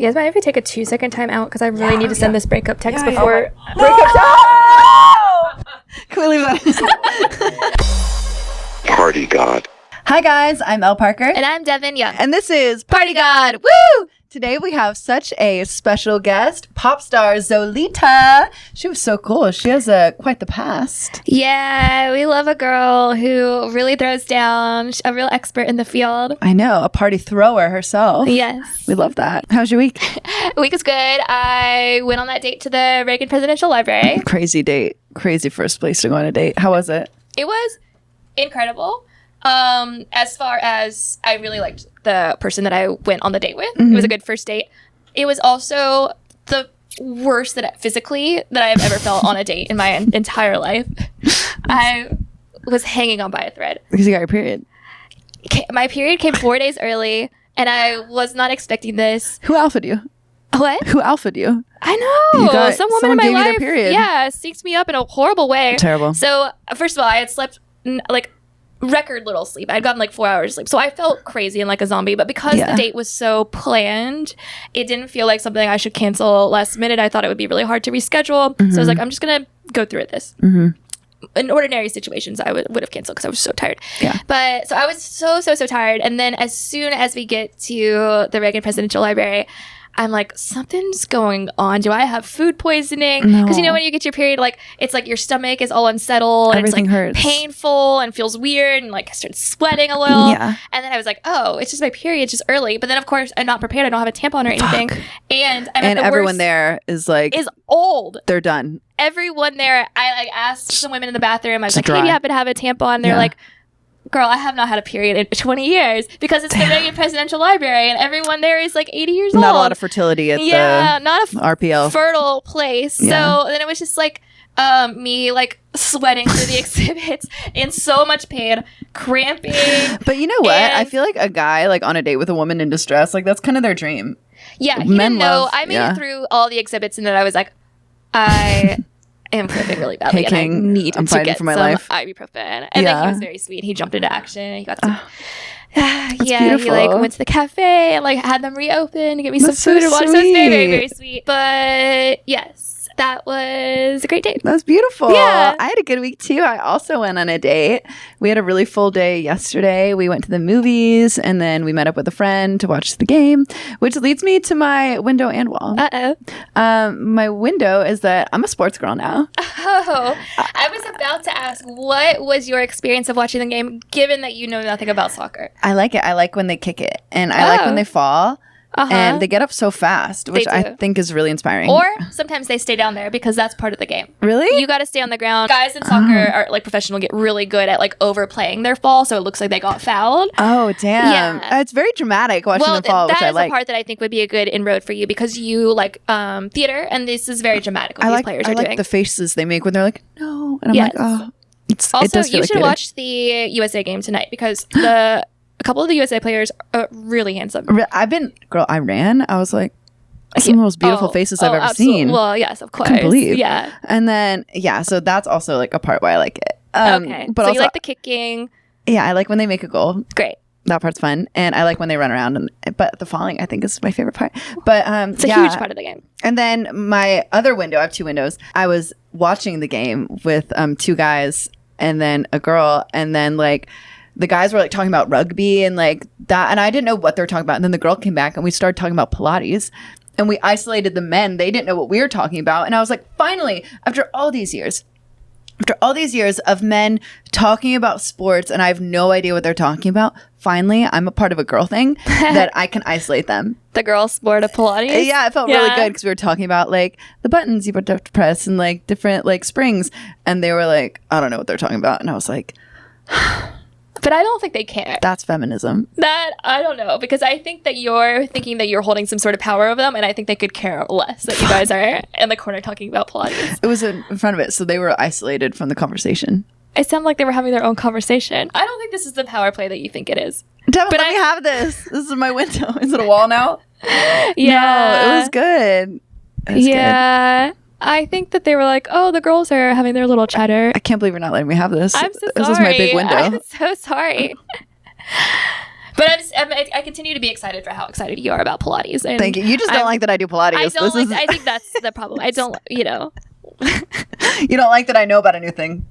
You guys mind if we take a 2-second time out? Because I really need to send this breakup text before... Breakup time! Can we leave that? Party God. Hi guys, I'm Elle Parker. And I'm Devin Young. And this is Party God. Woo! Today we have such a special guest, pop star Zolita. She was so cool. She has quite the past. Yeah, we love a girl who really throws down. She's a real expert in the field. I know, a party thrower herself. Yes. We love that. How's your week? Week is good. I went on that date to the Berghain Presidential Library. Crazy date. Crazy first place to go on a date. How was it? It was incredible. As far as I really liked the person that I went on the date with. It was a good first date. It was also the worst physically that I've ever felt on a date in my entire life. I was hanging on by a thread. Because you got your period. My period came 4 days early, and I was not expecting this. Who alphaed you? What? Who alphaed you? I know. Some woman in my gave life, you their period. yeah, synced me up in a horrible way. Terrible. So, first of all, I had slept record little sleep. I'd gotten 4 hours sleep. So I felt crazy and like a zombie. But because the date was so planned, it didn't feel like something I should cancel last minute. I thought it would be really hard to reschedule. So I was like, I'm just going to go through this. In ordinary situations, I would have canceled because I was so tired. Yeah. But so I was so tired. And then as soon as we get to the Berghain Presidential Library, I'm like, something's going on. Do I have food poisoning? Because you know when you get your period, it's like your stomach is all unsettled. Everything and it's hurts. Painful and feels weird and I started sweating a little. Yeah. And then I was like, oh, it's just my period, it's just early. But then of course I'm not prepared. I don't have a tampon or anything. And everyone there is old. They're done. Everyone there, I asked some women in the bathroom. I was like, dry. hey, do you happen to have a tampon? They're like, girl, I have not had a period in 20 years because it's the Berghain Presidential Library and everyone there is 80 years old. Not a lot of fertility at the not a RPL. fertile place. Yeah. So then it was just me sweating through the exhibits in so much pain, cramping. But you know what? I feel like a guy on a date with a woman in distress, that's kind of their dream. Yeah, he Men didn't know. love- I made it through all the exhibits and then I was like, I am cramping really badly Hey, and I King, need I'm to fighting get for my some life. ibuprofen. And then he was very sweet. He jumped into action. He got some... beautiful. He went to the cafe and had them reopen to get me some That's so food and water. So it was very, very, very sweet. sweet. But yes, that was a great date. That's beautiful. Yeah. I had a good week too. I also went on a date. We had a really full day yesterday. We went to the movies and then we met up with a friend to watch the game, which leads me to my window and wall. My window is that I'm a sports girl now. Oh, I was about to ask, what was your experience of watching the game, given that you know nothing about soccer? I like it. I like when they kick it and I like when they fall. And they get up so fast, which I think is really inspiring. Or sometimes they stay down there because that's part of the game. Really? You got to stay on the ground. Guys in soccer are professional, get really good at overplaying their fall, so it looks like they got fouled. Oh, damn. Yeah. It's very dramatic watching them fall, which I like. That is the part that I think would be a good inroad for you because you like theater, and this is very dramatic what these players are doing. I like the faces they make when they're like, no. And I'm like, oh. Also, you should watch the USA game tonight because a couple of the USA players are really handsome. I ran. I was like, some of the most beautiful faces I've ever seen. Well, yes, of course. I couldn't believe. Yeah. And then, so that's also a part why I like it. Okay. But so also, you like the kicking. Yeah, I like when they make a goal. Great. That part's fun. And I like when they run around. But the falling, I think, is my favorite part. But it's a huge part of the game. And then my other window, I have two windows. I was watching the game with two guys and then a girl. And then the guys were talking about rugby and that, and I didn't know what they were talking about. And then the girl came back and we started talking about Pilates, and we isolated the men. They didn't know what we were talking about, and I was like, finally, after all these years of men talking about sports, and I have no idea what they're talking about. Finally, I'm a part of a girl thing that I can isolate them. The girl sport of Pilates. Yeah, it felt really good because we were talking about the buttons you have to press and different springs, and they were like, I don't know what they're talking about, and I was like. But I don't think they care. That's feminism. That, I don't know. Because I think that you're thinking that you're holding some sort of power over them. And I think they could care less that you guys are in the corner talking about Pilates. It was in front of it. So they were isolated from the conversation. It sounded like they were having their own conversation. I don't think this is the power play that you think it is. Devin, let me have this. This is my window. Is it a wall now? Yeah. No, it was good. Good. I think that they were like, oh, the girls are having their little chatter. I can't believe you're not letting me have this. I'm so sorry. This is my big window. I'm so sorry. But I'm I continue to be excited for how excited you are about Pilates. And thank you. You just don't like that I do Pilates. I think that's the problem. I don't, You don't like that I know about a new thing.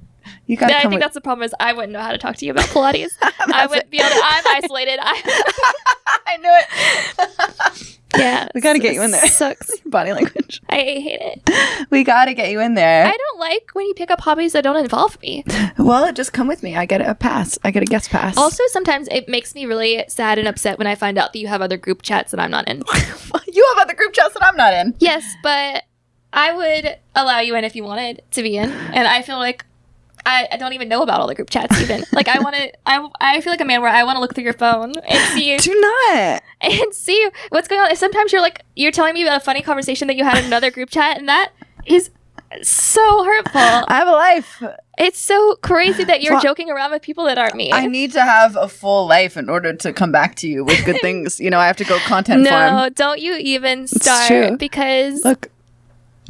You gotta I think that's the problem is I wouldn't know how to talk to you about Pilates. I wouldn't be able to, I'm isolated. I knew it. Yeah. We gotta get you in there. Sucks. Body language. I hate it. We gotta get you in there. I don't like when you pick up hobbies that don't involve me. Well, just come with me. I get a pass. I get a guest pass. Also, sometimes it makes me really sad and upset when I find out that you have other group chats that I'm not in. You have other group chats that I'm not in. Yes, but I would allow you in if you wanted to be in. And I feel like I don't even know about all the group chats even. Like I feel like a man where I want to look through your phone and see. Do not. And see what's going on. Sometimes you're telling me about a funny conversation that you had in another group chat, and that is so hurtful. I have a life. It's so crazy that you're joking around with people that aren't me. I need to have a full life in order to come back to you with good things. I have to go content farm. No, don't you even start. It's true. Because look,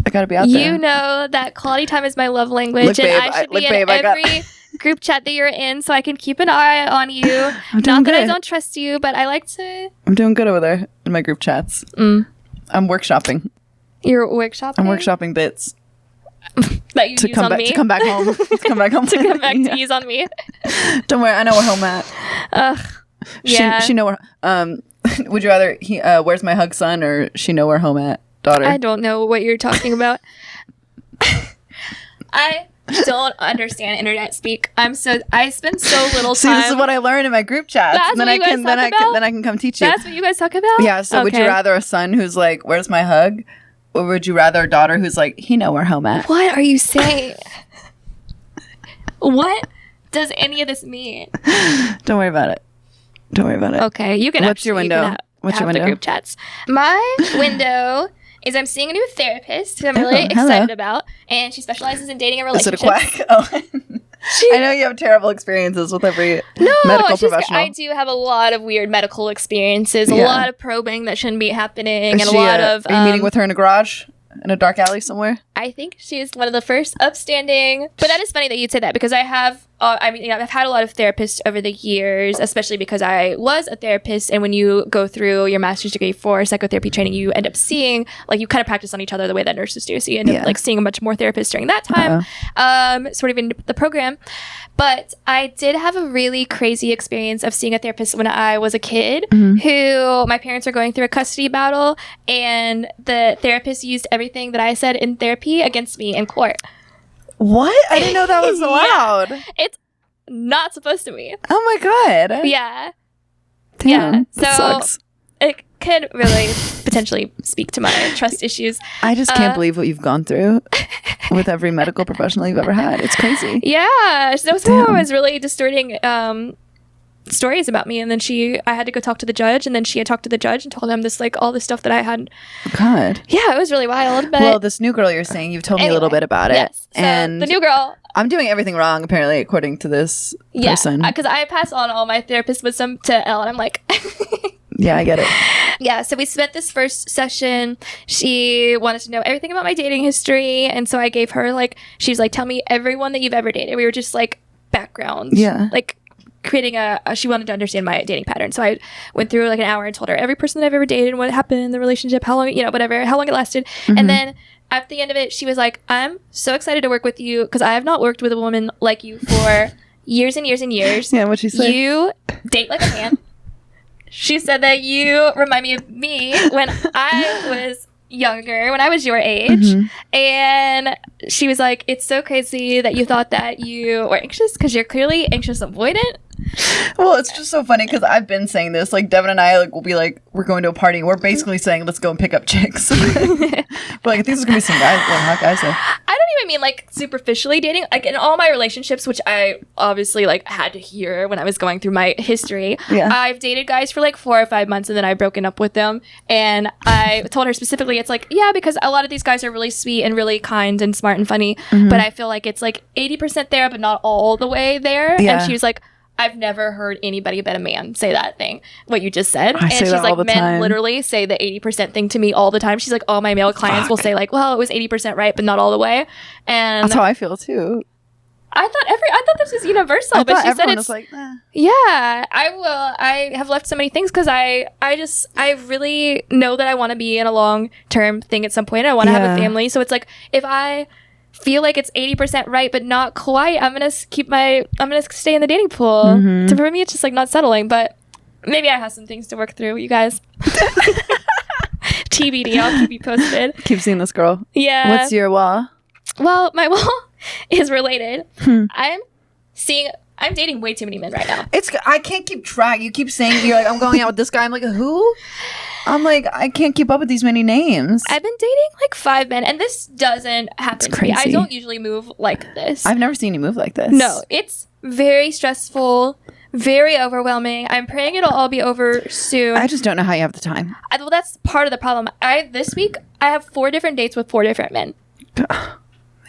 I gotta be out there. You know that quality time is my love language, look, babe, and I should be in every group chat that you're in, so I can keep an eye on you. Not that I don't trust you, but I like to. I'm doing good over there in my group chats. I'm workshopping. You're workshopping? I'm workshopping bits. That you to use come on back me? To come back home. To come back home. To come back to use on me. Don't worry, I know where home at. Yeah. She know where. Would you rather where's my hug son or she know where home at daughter? I don't know what you're talking about. I don't understand internet speak. I spend so little time. See, this is what I learned in my group chats. That's and then I can come teach you. That's what you guys talk about? Yeah, so would you rather a son who's like, where's my hug? Or would you rather a daughter who's like, he know where home at? What are you saying? What does any of this mean? Don't worry about it. Okay, you can. What's your window? What's your window? The group chats. My window is I'm seeing a new therapist who I'm really excited about, and she specializes in dating and relationships. Is it a quack? Oh. I know you have terrible experiences with every medical professional. I do have a lot of weird medical experiences, a lot of probing that shouldn't be happening, and a lot of... Are you meeting with her in a garage? In a dark alley somewhere? I think she's one of the first upstanding. But that is funny that you'd say that, because I have... I've had a lot of therapists over the years, especially because I was a therapist, and when you go through your master's degree for psychotherapy training, you end up seeing, you kind of practice on each other the way that nurses do. So you end up, seeing a bunch more therapists during that time, sort of in the program. But I did have a really crazy experience of seeing a therapist when I was a kid, who my parents were going through a custody battle, and the therapist used everything that I said in therapy against me in court. What? I didn't know that was allowed. Yeah. It's not supposed to be. Oh my god. Yeah. Damn, yeah. That sucks. It could really potentially speak to my trust issues. I just can't believe what you've gone through with every medical professional you've ever had. It's crazy. Yeah. So someone was really distorting stories about me, and then I had to go talk to the judge, and then she had talked to the judge and told him this, all this stuff that I had. God. Yeah, it was really wild. But well, this new girl you're saying, you've told me a little bit about it. Yes. So and the new girl. I'm doing everything wrong, apparently, according to this person. Yeah, because I pass on all my therapist wisdom to Elle, and I'm like... Yeah, I get it. Yeah, so we spent this first session. She wanted to know everything about my dating history, and so I gave her, she was tell me everyone that you've ever dated. We were just, background. Yeah. Creating she wanted to understand my dating pattern. So I went through an hour and told her every person that I've ever dated, what happened in the relationship, how long, whatever, how long it lasted. And then at the end of it, she was like, I'm so excited to work with you because I have not worked with a woman like you for years and years and years. Yeah, what'd she say? You date like a man. She said that you remind me of me when I was younger, when I was your age. And she was like, it's so crazy that you thought that you were anxious because you're clearly anxious avoidant. Well, it's just so funny because I've been saying this. Devin and I will be we're going to a party and we're basically saying let's go and pick up chicks. But I think there's gonna be some guys, hot guys there. I don't even mean superficially dating. In all my relationships, which I obviously had to hear when I was going through my history, I've dated guys for 4 or 5 months and then I've broken up with them. And I told her specifically, it's because a lot of these guys are really sweet and really kind and smart and funny, but I feel like it's 80% there, but not all the way there. Yeah. And she was like, I've never heard anybody but a man say that thing, what you just said. And she's like, men time. literally say the 80% thing to me all the time. She's like, all my male clients will say well, it was 80% right, but not all the way. And that's how I feel too. I thought this was universal, but she said it's like, yeah, I will. I have left so many things because I really know that I want to be in a long-term thing at some point. I want to have a family. So it's like, if I feel like it's 80% right, but not quite, I'm going to stay in the dating pool. Mm-hmm. So for me, it's just like not settling, but maybe I have some things to work through, you guys. TBD, I'll keep you posted. Keep seeing this girl. Yeah. What's your wall? Well, my wall is related. I'm dating way too many men right now. I can't keep track. You keep saying you're like, I'm going out with this guy. I'm like, who? I'm like, I can't keep up with these many names. I've been dating like 5 men, and this doesn't happen to me. I don't usually move like this. I've never seen you move like this. No, it's very stressful, very overwhelming. I'm praying it'll all be over soon. I just don't know how you have the time. Well, that's part of the problem. This week, I have 4 different dates with 4 different men.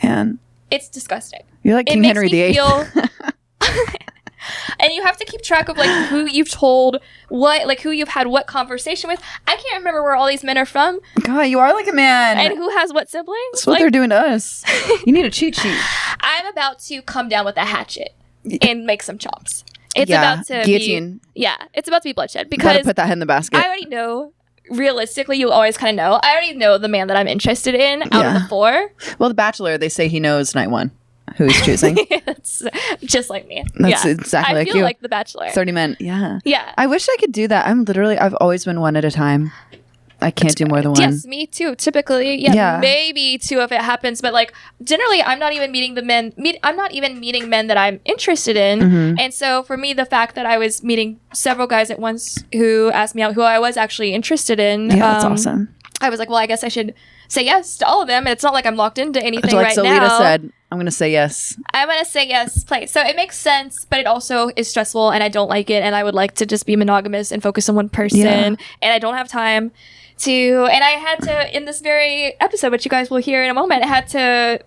Man. It's disgusting. You're like King Henry VIII. And you have to keep track of like who you've told what, like who you've had what conversation with. I can't remember where all these men are from. God, you are like a man. And who has what siblings. That's what they're doing to us. You need a cheat sheet. I'm about to come down with a hatchet and make some chops. It's about to guillotine. It's about to be bloodshed because gotta put that in the basket. I already know. Realistically, you always kind of know. I already know the man that I'm interested in out of the 4. Well, The Bachelor, they say he knows night 1 who he's choosing. It's just like me. That's exactly like you. I feel like The Bachelor. 30 men. Yeah. Yeah. I wish I could do that. I've always been 1 at a time. I can't do more than 1. Yes, me too. Typically, maybe 2 if it happens. But like generally, I'm not even meeting I'm not even meeting men that I'm interested in. Mm-hmm. And so for me, the fact that I was meeting several guys at once who asked me out, who I was actually interested in. Yeah, that's awesome. I was like, well, I guess I should say yes to all of them. It's not like I'm locked into anything right now. Like Zolita said, I'm going to say yes. I'm going to say yes. Play. So it makes sense, but it also is stressful, and I don't like it. And I would like to just be monogamous and focus on one person. And I don't have time to. And I had to, in this very episode, which you guys will hear in a moment, I had to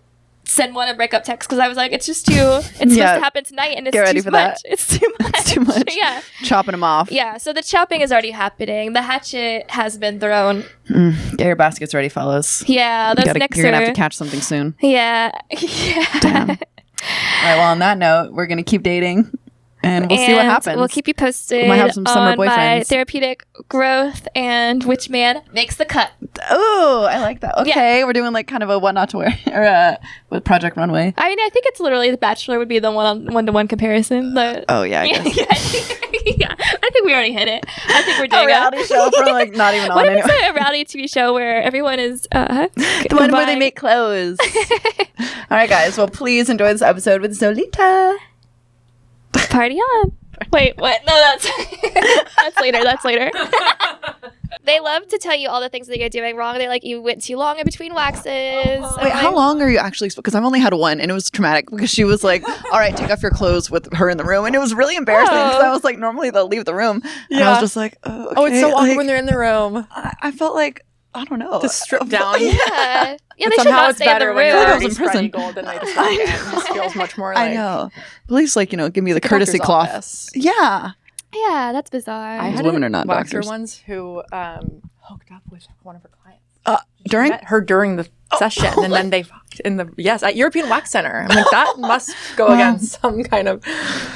send one a breakup text because I was like, it's just too. It's supposed to happen tonight, and it's too much. It's too much. It's too much. Yeah. Chopping them off. Yeah. So the chopping is already happening. The hatchet has been thrown. Get your baskets ready, fellas. Yeah. Those necks You're gonna have to catch something soon. Yeah. Yeah. Damn. All right. Well, on that note, we're gonna keep dating. And we'll see what happens. We'll keep you posted. We might have some summer boyfriends. My therapeutic growth and which man makes the cut. Oh, I like that. Okay, we're doing like kind of a what not to wear or with Project Runway. I mean, I think it's literally The Bachelor would be the one-to-one comparison. Oh yeah, I guess. Yeah, I think we already hit it. I think we're doing a reality show for like not even on what anymore. What is a reality TV show where everyone is the one where they make clothes? All right, guys. Well, please enjoy this episode with Zolita. Party on. Wait, what? No, that's later. That's later. They love to tell you all the things that you're doing wrong. They're like, you went too long in between waxes. Wait, how long are you actually? Because I've only had 1, and it was traumatic because she was like, all right, take off your clothes with her in the room. And it was really embarrassing because I was like, normally they'll leave the room. And I was just like, oh, okay. Oh, it's so awkward when they're in the room. I felt like, I don't know. To strip down. Yeah. Yeah, they should somehow not it's stay in the better room. when you're I was already in prison. spready gold and they just walk in. It just feels much more like... I know. Please, like, give me the courtesy cloth. Office. Yeah, that's bizarre. I had women are not waxer doctors. Ones who hooked up with one of her clients. During Met her during the session, and then they fucked in the at European Wax Center. I'm like, that must go against some kind of.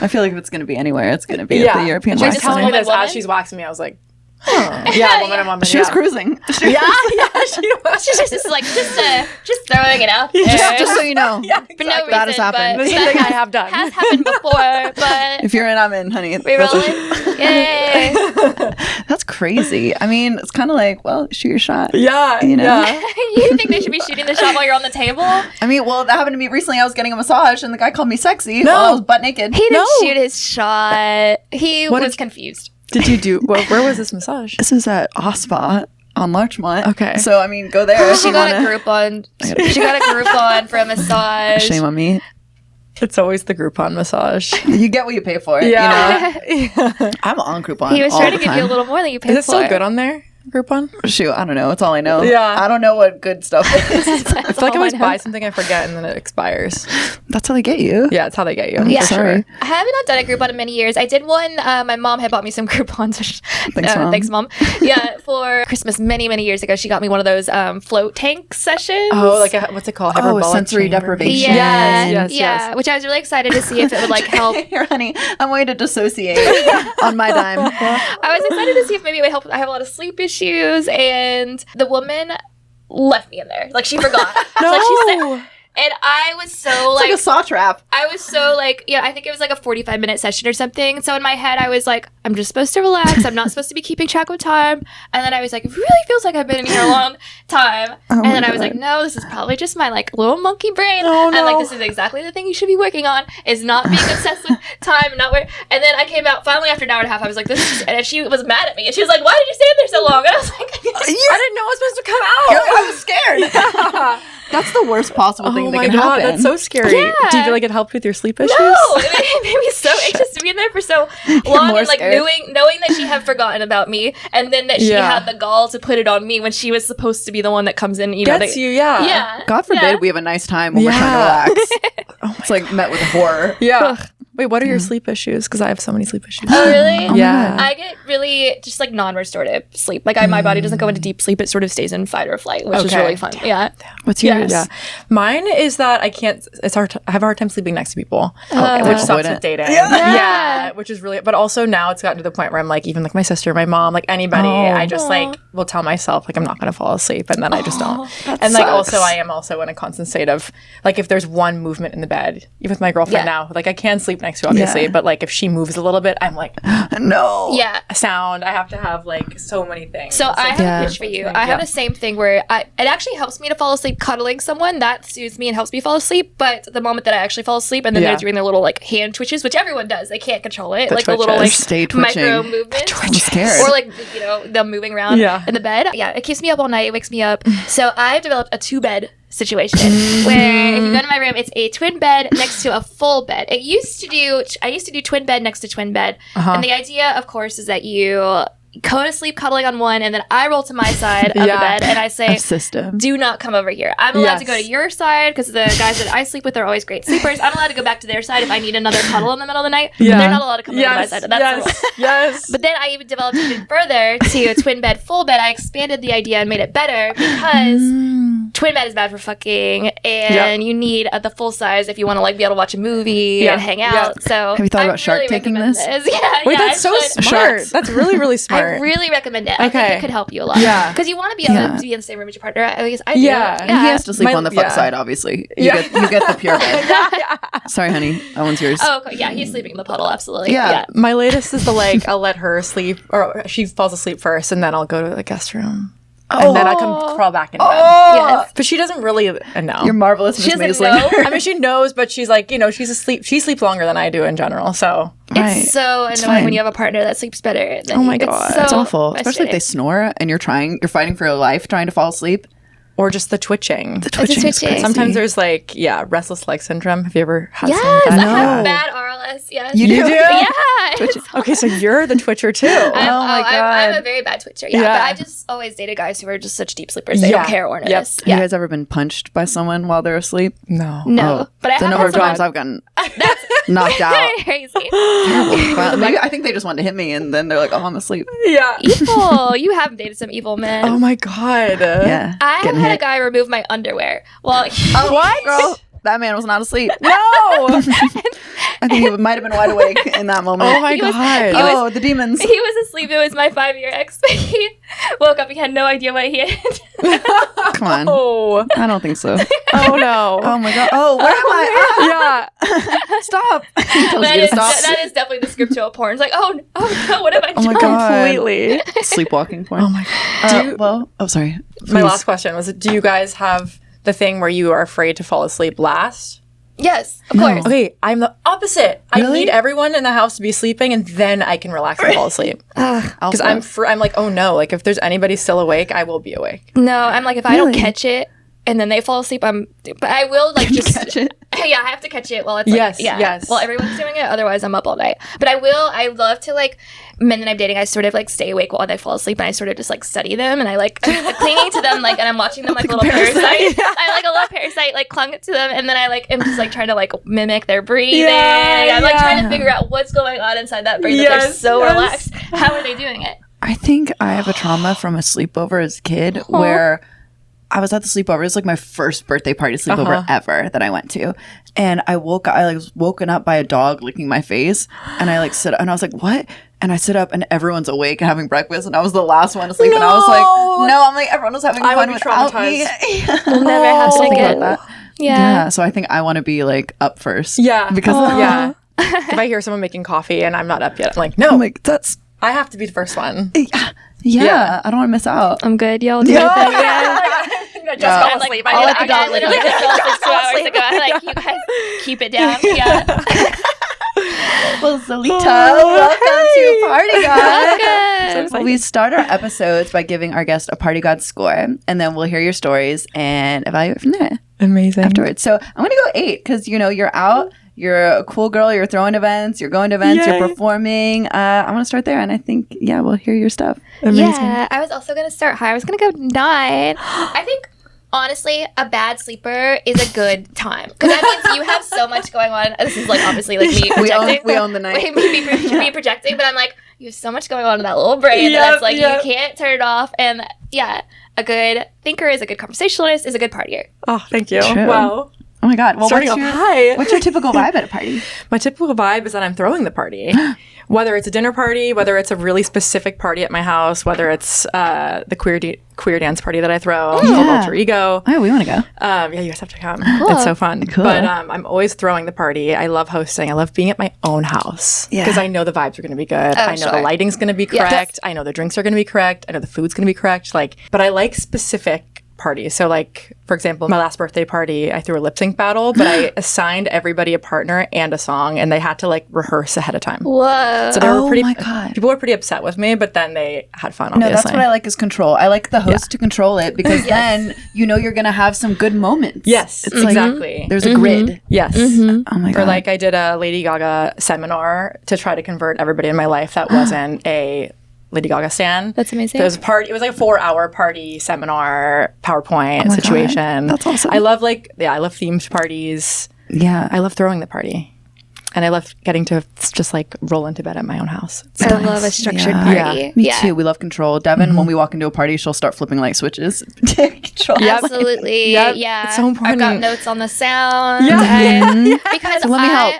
I feel like if it's going to be anywhere, it's going to be at the European She was Wax telling me Center. this as she's waxing me. I was like, yeah, woman and woman. She was cruising. She was. She's just like just throwing it out there. Just so you know. Yeah, For no reason, That has happened. but This is something I have done. has happened before, but If you're in, I'm in, honey. we rolling. Yay. That's crazy. I mean, it's kind of like, well, shoot your shot. Yeah, Yeah. You think they should be shooting the shot while you're on the table? I mean, well, that happened to me recently. I was getting a massage, and the guy called me sexy while I was butt naked. He didn't shoot his shot. He was confused. Did you do? Where was this massage? This is at Ospa on Larchmont. Okay. So, I mean, go there. She got a Groupon. She got a Groupon for a massage. Shame on me. It's always the Groupon massage. You get what you pay for. Yeah. You know? I'm on Groupon. He was all trying the to give you a time. little more than you paid Is it for. still good on there? Groupon? Shoot, I don't know. It's all I know. Yeah. I don't know what good stuff is. I feel like I always buy something, I forget, and then it expires. That's how they get you. Yeah, it's how they get you. Yeah. Sorry. I haven't done a Groupon in many years. I did one. My mom had bought me some Groupons. Thanks, Mom. Yeah, for Christmas many years ago, she got me one of those float tank sessions. Oh, like what's it called? Hyperbolic sensory chamber? deprivation. Yes. Which I was really excited to see if it would like help. Here, honey, I'm going to dissociate on my dime. I was excited to see if maybe it would help. I have a lot of sleep issues, and the woman left me in there. Like, she forgot. No. Like, she said, and I was so It's like a saw trap. I was so like, I think it was like a 45-minute session or something. So in my head, I was like, I'm just supposed to relax. I'm not supposed to be keeping track of time. And then I was like, it really feels like I've been in here a long time. And then I was like, no, this is probably just my like little monkey brain. Oh, no. And like, this is exactly the thing you should be working on, is not being obsessed with time and not where. And then I came out finally after an hour and a half. I was like, this is, and she was mad at me. And she was like, why did you stay in there so long? And I was like, I didn't know I was supposed to come out. I was scared. That's the worst possible thing that can happen. That's so scary. Yeah. Do you feel like it helped with your sleep issues? no, it made me so anxious to be in there for so long, more and like scared. knowing that she had forgotten about me, and then that she had the gall to put it on me when she was supposed to be the one that comes in. Gets you, yeah. Yeah. God forbid we have a nice time when we're trying to relax. It's like met with horror. Yeah. Wait, what are your sleep issues? Because I have so many sleep issues. Oh, really? Yeah. I get really just like non-restorative sleep. Like my body doesn't go into deep sleep. It sort of stays in fight or flight, which is really fun. Yeah. What's yours? Yeah. Mine is that I can't, it's hard, I have a hard time sleeping next to people, which sucks with dating. Yeah. Which is really, but also now it's gotten to the point where I'm like, even like my sister, my mom, like anybody, I just like will tell myself like I'm not going to fall asleep, and then I just don't. And like also I am also in a constant state of like, if there's one movement in the bed, even with my girlfriend now, like I can sleep next to her, obviously, but like if she moves a little bit, I'm like, no. Yeah. sound. I have to have like so many things. So I have a pitch for you. I have the same thing where it actually helps me to fall asleep cuddling someone. That soothes me and helps me fall asleep. But the moment that I actually fall asleep and then they're doing their little like hand twitches, which everyone does, they can't control it. Like the little like micro movements. I'm scared. Or like, them moving around in the bed. Yeah, it keeps me up all night. It wakes me up. So I've developed a 2-bed situation where if you go to my room, it's a twin bed next to a full bed. I used to do twin bed next to twin bed, and the idea, of course, is that you go to sleep cuddling on one, and then I roll to my side of the bed, and I say, do not come over here. I'm allowed to go to your side, because the guys that I sleep with are always great sleepers. I'm allowed to go back to their side if I need another cuddle in the middle of the night, but they're not allowed to come over to my side. That's the rule. But then I even developed even further to a twin bed, full bed. I expanded the idea and made it better, because twin bed is bad for fucking, and you need the full size if you want to like be able to watch a movie and hang out. So have you thought about Shark taking this? Wait, that's so smart. That's really smart. I really recommend it. I think it could help you a lot. Yeah, because you want to be able to be in the same room as your partner. At least I do. Yeah, he has to sleep on the fuck side. Obviously, you get the pure bed. Sorry, honey, that one's yours. Oh, okay. Yeah, he's sleeping in the puddle. Absolutely. Yeah. My latest is the like I'll let her sleep, or she falls asleep first, and then I'll go to the guest room. And then I can crawl back in bed. Yes. But she doesn't really know. You're marvelous, Miss She doesn't Maisley. know. I mean, she knows, but she's like, she's asleep. She sleeps longer than I do in general. So It's so annoying when you have a partner that sleeps better than Oh my God. So it's awful. Especially if they snore and you're fighting for your life trying to fall asleep. or just the twitching. The twitching is crazy. Sometimes there's like, restless leg syndrome. Have you ever had Yes, something like I that? have bad RLS. Yes, You do? Yeah. Okay, so you're the twitcher too. I'm a very bad twitcher. Yeah, but I just always dated guys who are just such deep sleepers. They don't care or notice. Have you guys ever been punched by someone while they're asleep? No. But I the have number had of times I've gotten knocked out. crazy. Well, maybe I think they just want to hit me, and then they're like, "Oh, I'm asleep." Yeah. Evil. You have dated some evil men. Oh my God. Yeah. I have getting had hit. a guy remove my underwear. Well, What? Girl, that man was not asleep. No. I think he might have been wide awake in that moment. Oh my God. Oh, the demons. he was asleep. It was my 5-year ex. He woke up. He had no idea what he had. Come on. Oh. I don't think so. Oh no. Oh my God. Oh, where am I? Yeah. Stop. He tells you to stop. That is definitely the script to a porn. It's like, oh no, what have I Oh done? my God. Completely. Sleepwalking porn. Oh my God. Sorry. My last question was, do you guys have the thing where you are afraid to fall asleep last? Yes, of course. Okay, I'm the opposite. I Really? need everyone in the house to be sleeping, and then I can relax and fall asleep. Because I'm like, oh no, like if there's anybody still awake, I will be awake. No, I'm like, if I don't catch it and then they fall asleep, but I will like just catch it. Yeah, I have to catch it while it's yes. while everyone's doing it. Otherwise, I'm up all night. But I love to like men that I'm dating. I sort of like stay awake while they fall asleep, and I sort of just like study them, and I like I'm clinging to them like, and I'm watching them like a little parasite. I like a little parasite like clung to them, and then I like am just like trying to like mimic their breathing. I'm like trying to figure out what's going on inside that brain that they're so relaxed. How are they doing it? I think I have a trauma from a sleepover as a kid where I was at the sleepover. It was like my first birthday party sleepover ever that I went to. And I was woken up by a dog licking my face. And I like sit and I was like, what? And I sit up and everyone's awake and having breakfast. And I was the last one to sleep. And I was like, no, I'm like, everyone was having fun without me. We'll never have to again. Yeah. So I think I want to be like up first. Yeah. Because if I hear someone making coffee and I'm not up yet, I'm like, no. I'm like, I have to be the first one. Yeah. I don't want to miss out. I'm good. Y'all do your thing. I just fell asleep. I let the dog literally just fell asleep 2 hours ago. I'm like, you guys keep it down. Yeah. Well, Zolita, welcome to Party God. Welcome. We start our episodes by giving our guest a Party God score, and then we'll hear your stories and evaluate from there. Amazing. Afterwards. So I'm going to go 8 because, you're out. You're a cool girl. You're throwing events. You're going to events. Yay. You're performing. I want to start there. And I think, we'll hear your stuff. Amazing. Yeah, I was also going to start high. I was going to go 9. I think, honestly, a bad sleeper is a good time. Because that means you have so much going on. This is like obviously like me projecting. We own the night. Me projecting. But I'm like, you have so much going on in that little brain that's like, you can't turn it off. And a good thinker is a good conversationalist, is a good partier. Oh, thank you. True. Wow. Oh my God. Well, what's your typical vibe at a party? My typical vibe is that I'm throwing the party. Whether it's a dinner party, whether it's a really specific party at my house, whether it's the queer dance party that I throw called Alter Ego. Oh, we want to go. You guys have to come. Cool. It's so fun. Cool. But I'm always throwing the party. I love hosting. I love being at my own house because I know the vibes are going to be good. I know the lighting's going to be correct. I know the drinks are going to be correct. I know the food's going to be correct. But I like specific party. So like, for example, my last birthday party, I threw a lip sync battle, but I assigned everybody a partner and a song, and they had to like rehearse ahead of time. Whoa. So they were my God. People were pretty upset with me, but then they had fun, obviously. No, that's what I like is control. I like the host to control it because then you're going to have some good moments. Yes, it's exactly. There's a grid. Yes. Oh my God. Or like I did a Lady Gaga seminar to try to convert everybody in my life that wasn't a Lady Gaga stan. That's amazing. So it was like a 4-hour party seminar PowerPoint situation. God. That's awesome. I love I love themed parties. Yeah. I love throwing the party. And I love getting to just like roll into bed at my own house. I love a structured party. Yeah. Me too. We love control. Devon, when we walk into a party, she'll start flipping light switches. Control. Absolutely. Yeah. It's so important. I've got notes on the sound. Because so let me help.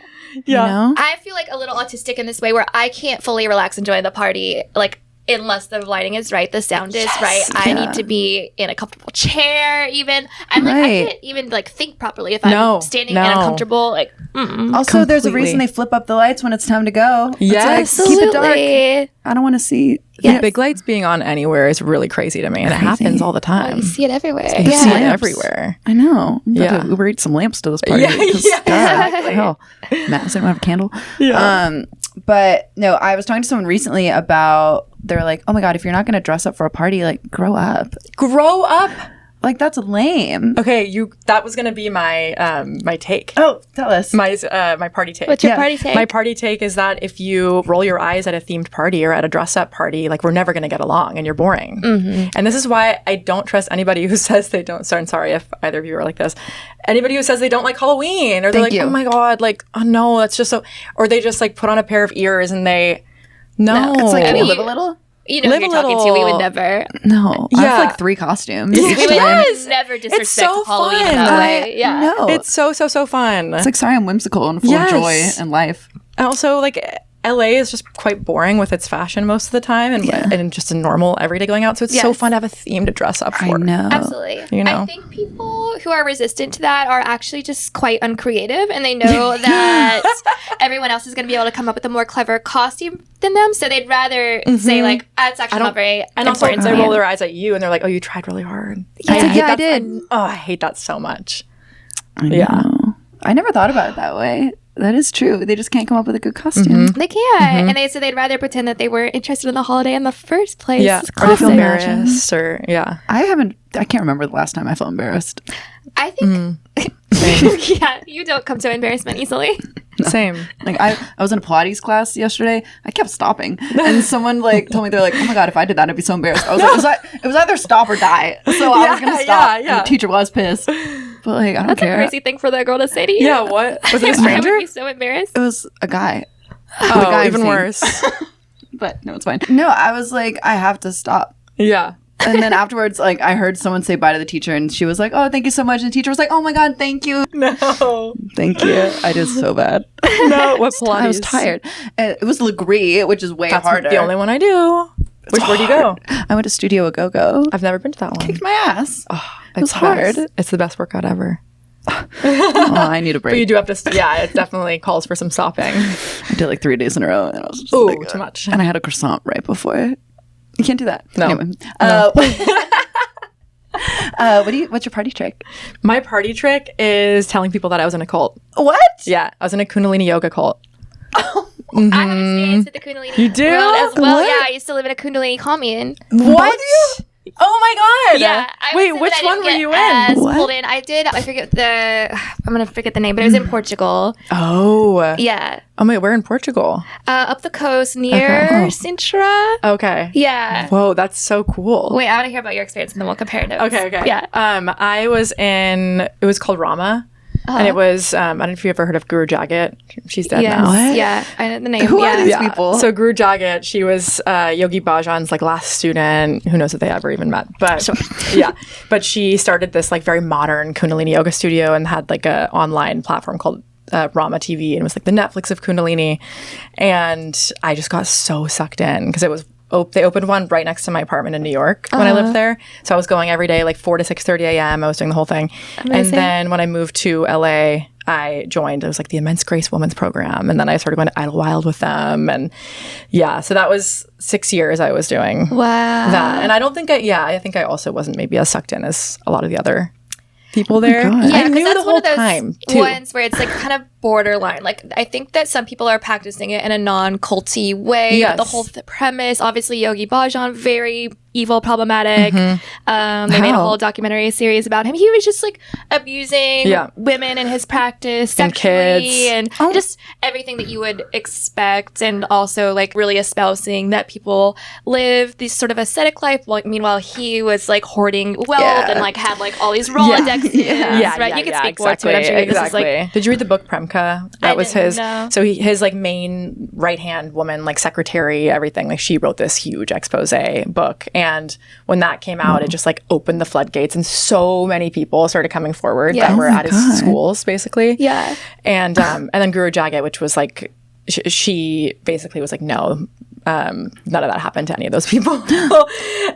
Yeah. I feel like a little autistic in this way where I can't fully relax and enjoy the party, like unless the lighting is right, the sound is right. I need to be in a comfortable chair even. I'm like, I can't even like think properly if I'm standing and uncomfortable. Like, also, there's a reason they flip up the lights when it's time to go. Yes. Keep it dark. I don't want to see. Yeah, big lights being on anywhere is really crazy to me, and it happens all the time. You see it everywhere. You see it everywhere. I know. Yeah, Uber eats some lamps to this party. Exactly. Hell, Matt, does anyone have a candle? Yeah. But no, I was talking to someone recently about. They're like, oh my God, if you're not going to dress up for a party, like, grow up. Grow up. Like, that's lame. Okay, that was gonna be my my take. Oh, tell us. My party take. What's your party take? My party take is that if you roll your eyes at a themed party or at a dress-up party, like, we're never gonna get along and you're boring. And this is why I don't trust anybody who says they don't. So I'm sorry if either of you are like this. Anybody who says they don't like Halloween or they're like, oh my God, like, oh no, that's just so. Or they just like put on a pair of ears and they. No. It's like, can you live a little? You know who you're talking to. We would never. No. I have like 3 costumes. We would never disrespect Halloween that way. Yeah. No. It's so fun. It's like, sorry, I'm whimsical and full of joy and life. Also, like, LA is just quite boring with its fashion most of the time and just a normal everyday going out. So it's so fun to have a theme to dress up for. I know. Absolutely. You know? I think people who are resistant to that are actually just quite uncreative, and they know that everyone else is going to be able to come up with a more clever costume than them. So they'd rather say like, it's actually not very and also they roll their eyes at you and they're like, oh, you tried really hard. I did. I hate that so much. I know. I never thought about it that way. That is true. They just can't come up with a good costume. They can't. And they said they'd rather pretend that they were interested in the holiday in the first place. Yeah. Or they feel embarrassed or, I can't remember the last time I felt embarrassed. I think Yeah, you don't come to embarrassment easily. Same. Like I was in a Pilates class yesterday. I kept stopping, and someone like told me, they're like, "Oh my god, if I did that, I'd be so embarrassed." I was like, it was either stop or die. So I was gonna stop. And the teacher was pissed, but like I don't care. That's a crazy thing for that girl to say to you. Yeah, what was it? A stranger? I would be so embarrassed. It was a guy. Oh, guy even worse. But no, it's fine. No, I was like, I have to stop. Yeah. And then afterwards, like, I heard someone say bye to the teacher, and she was like, "Oh, thank you so much." And the teacher was like, "Oh my god, thank you." No. Thank you. I did so bad. No, what Pilates? I was tired. It was Legree, which is way harder. That's the only one I do. Where'd you go? I went to Studio A Go Go. I've never been to that one. Kicked my ass. Oh, it was hard. It's the best workout ever. Oh, I need a break. But you do have to, yeah, it definitely calls for some stopping. I did like 3 days in a row, and I was just like, too much. And I had a croissant right before. You can't do that. No. Anyway. What's your party trick? My party trick is telling people that I was in a cult. What? Yeah, I was in a Kundalini yoga cult. I have experience with the Kundalini You do? world as well. What? Yeah, I used to live in a Kundalini commune. What? Oh my god! Yeah. Wait, which one were you in? Pulled in. I'm gonna forget the name, but it was in Portugal. Oh. Yeah. Oh wait, we're in Portugal. Up the coast near Sintra. Okay. Yeah. Whoa, that's so cool. Wait, I want to hear about your experience and then we'll compare notes. Okay. Yeah. I was in, it was called Rama. And it was, I don't know if you ever heard of Guru Jagat. She's dead now. What? Yeah, I know the name. Who are these people? So Guru Jagat, she was Yogi Bhajan's like last student. Who knows if they ever even met? But yeah, but she started this like very modern Kundalini yoga studio and had like a online platform called Rama TV, and it was like the Netflix of Kundalini. And I just got so sucked in because it was. They opened one right next to my apartment in New York when I lived there. So I was going every day, like 4 to 6:30 a.m. I was doing the whole thing. Amazing. And then when I moved to LA, I joined. It was like the Immense Grace Women's Program. And then I started going to Idlewild with them. And yeah, so that was 6 years I was doing that. And I don't think I think I also wasn't maybe as sucked in as a lot of the other people there. Yeah, I knew that's the whole one of those time too. ones where it's like kind of borderline. Like I think that some people are practicing it in a non-culty way. Yes. But the whole premise, obviously, Yogi Bhajan, very evil, problematic. They made a whole documentary series about him. He was just like abusing women in his practice, sexually, and just everything that you would expect, and also like really espousing that people live this sort of ascetic life. Like, meanwhile, he was like hoarding wealth and like had like all these Rolodexes. Right? You can speak more to it. I'm sure this is like. Did you read the book Premka? That was his. No. So his like main right hand woman, like secretary, everything. Like she wrote this huge expose book. And when that came out, it just like opened the floodgates, and so many people started coming forward that were at his schools, basically. Yeah. And then Guru Jagat, which was like, she basically was like, no, none of that happened to any of those people.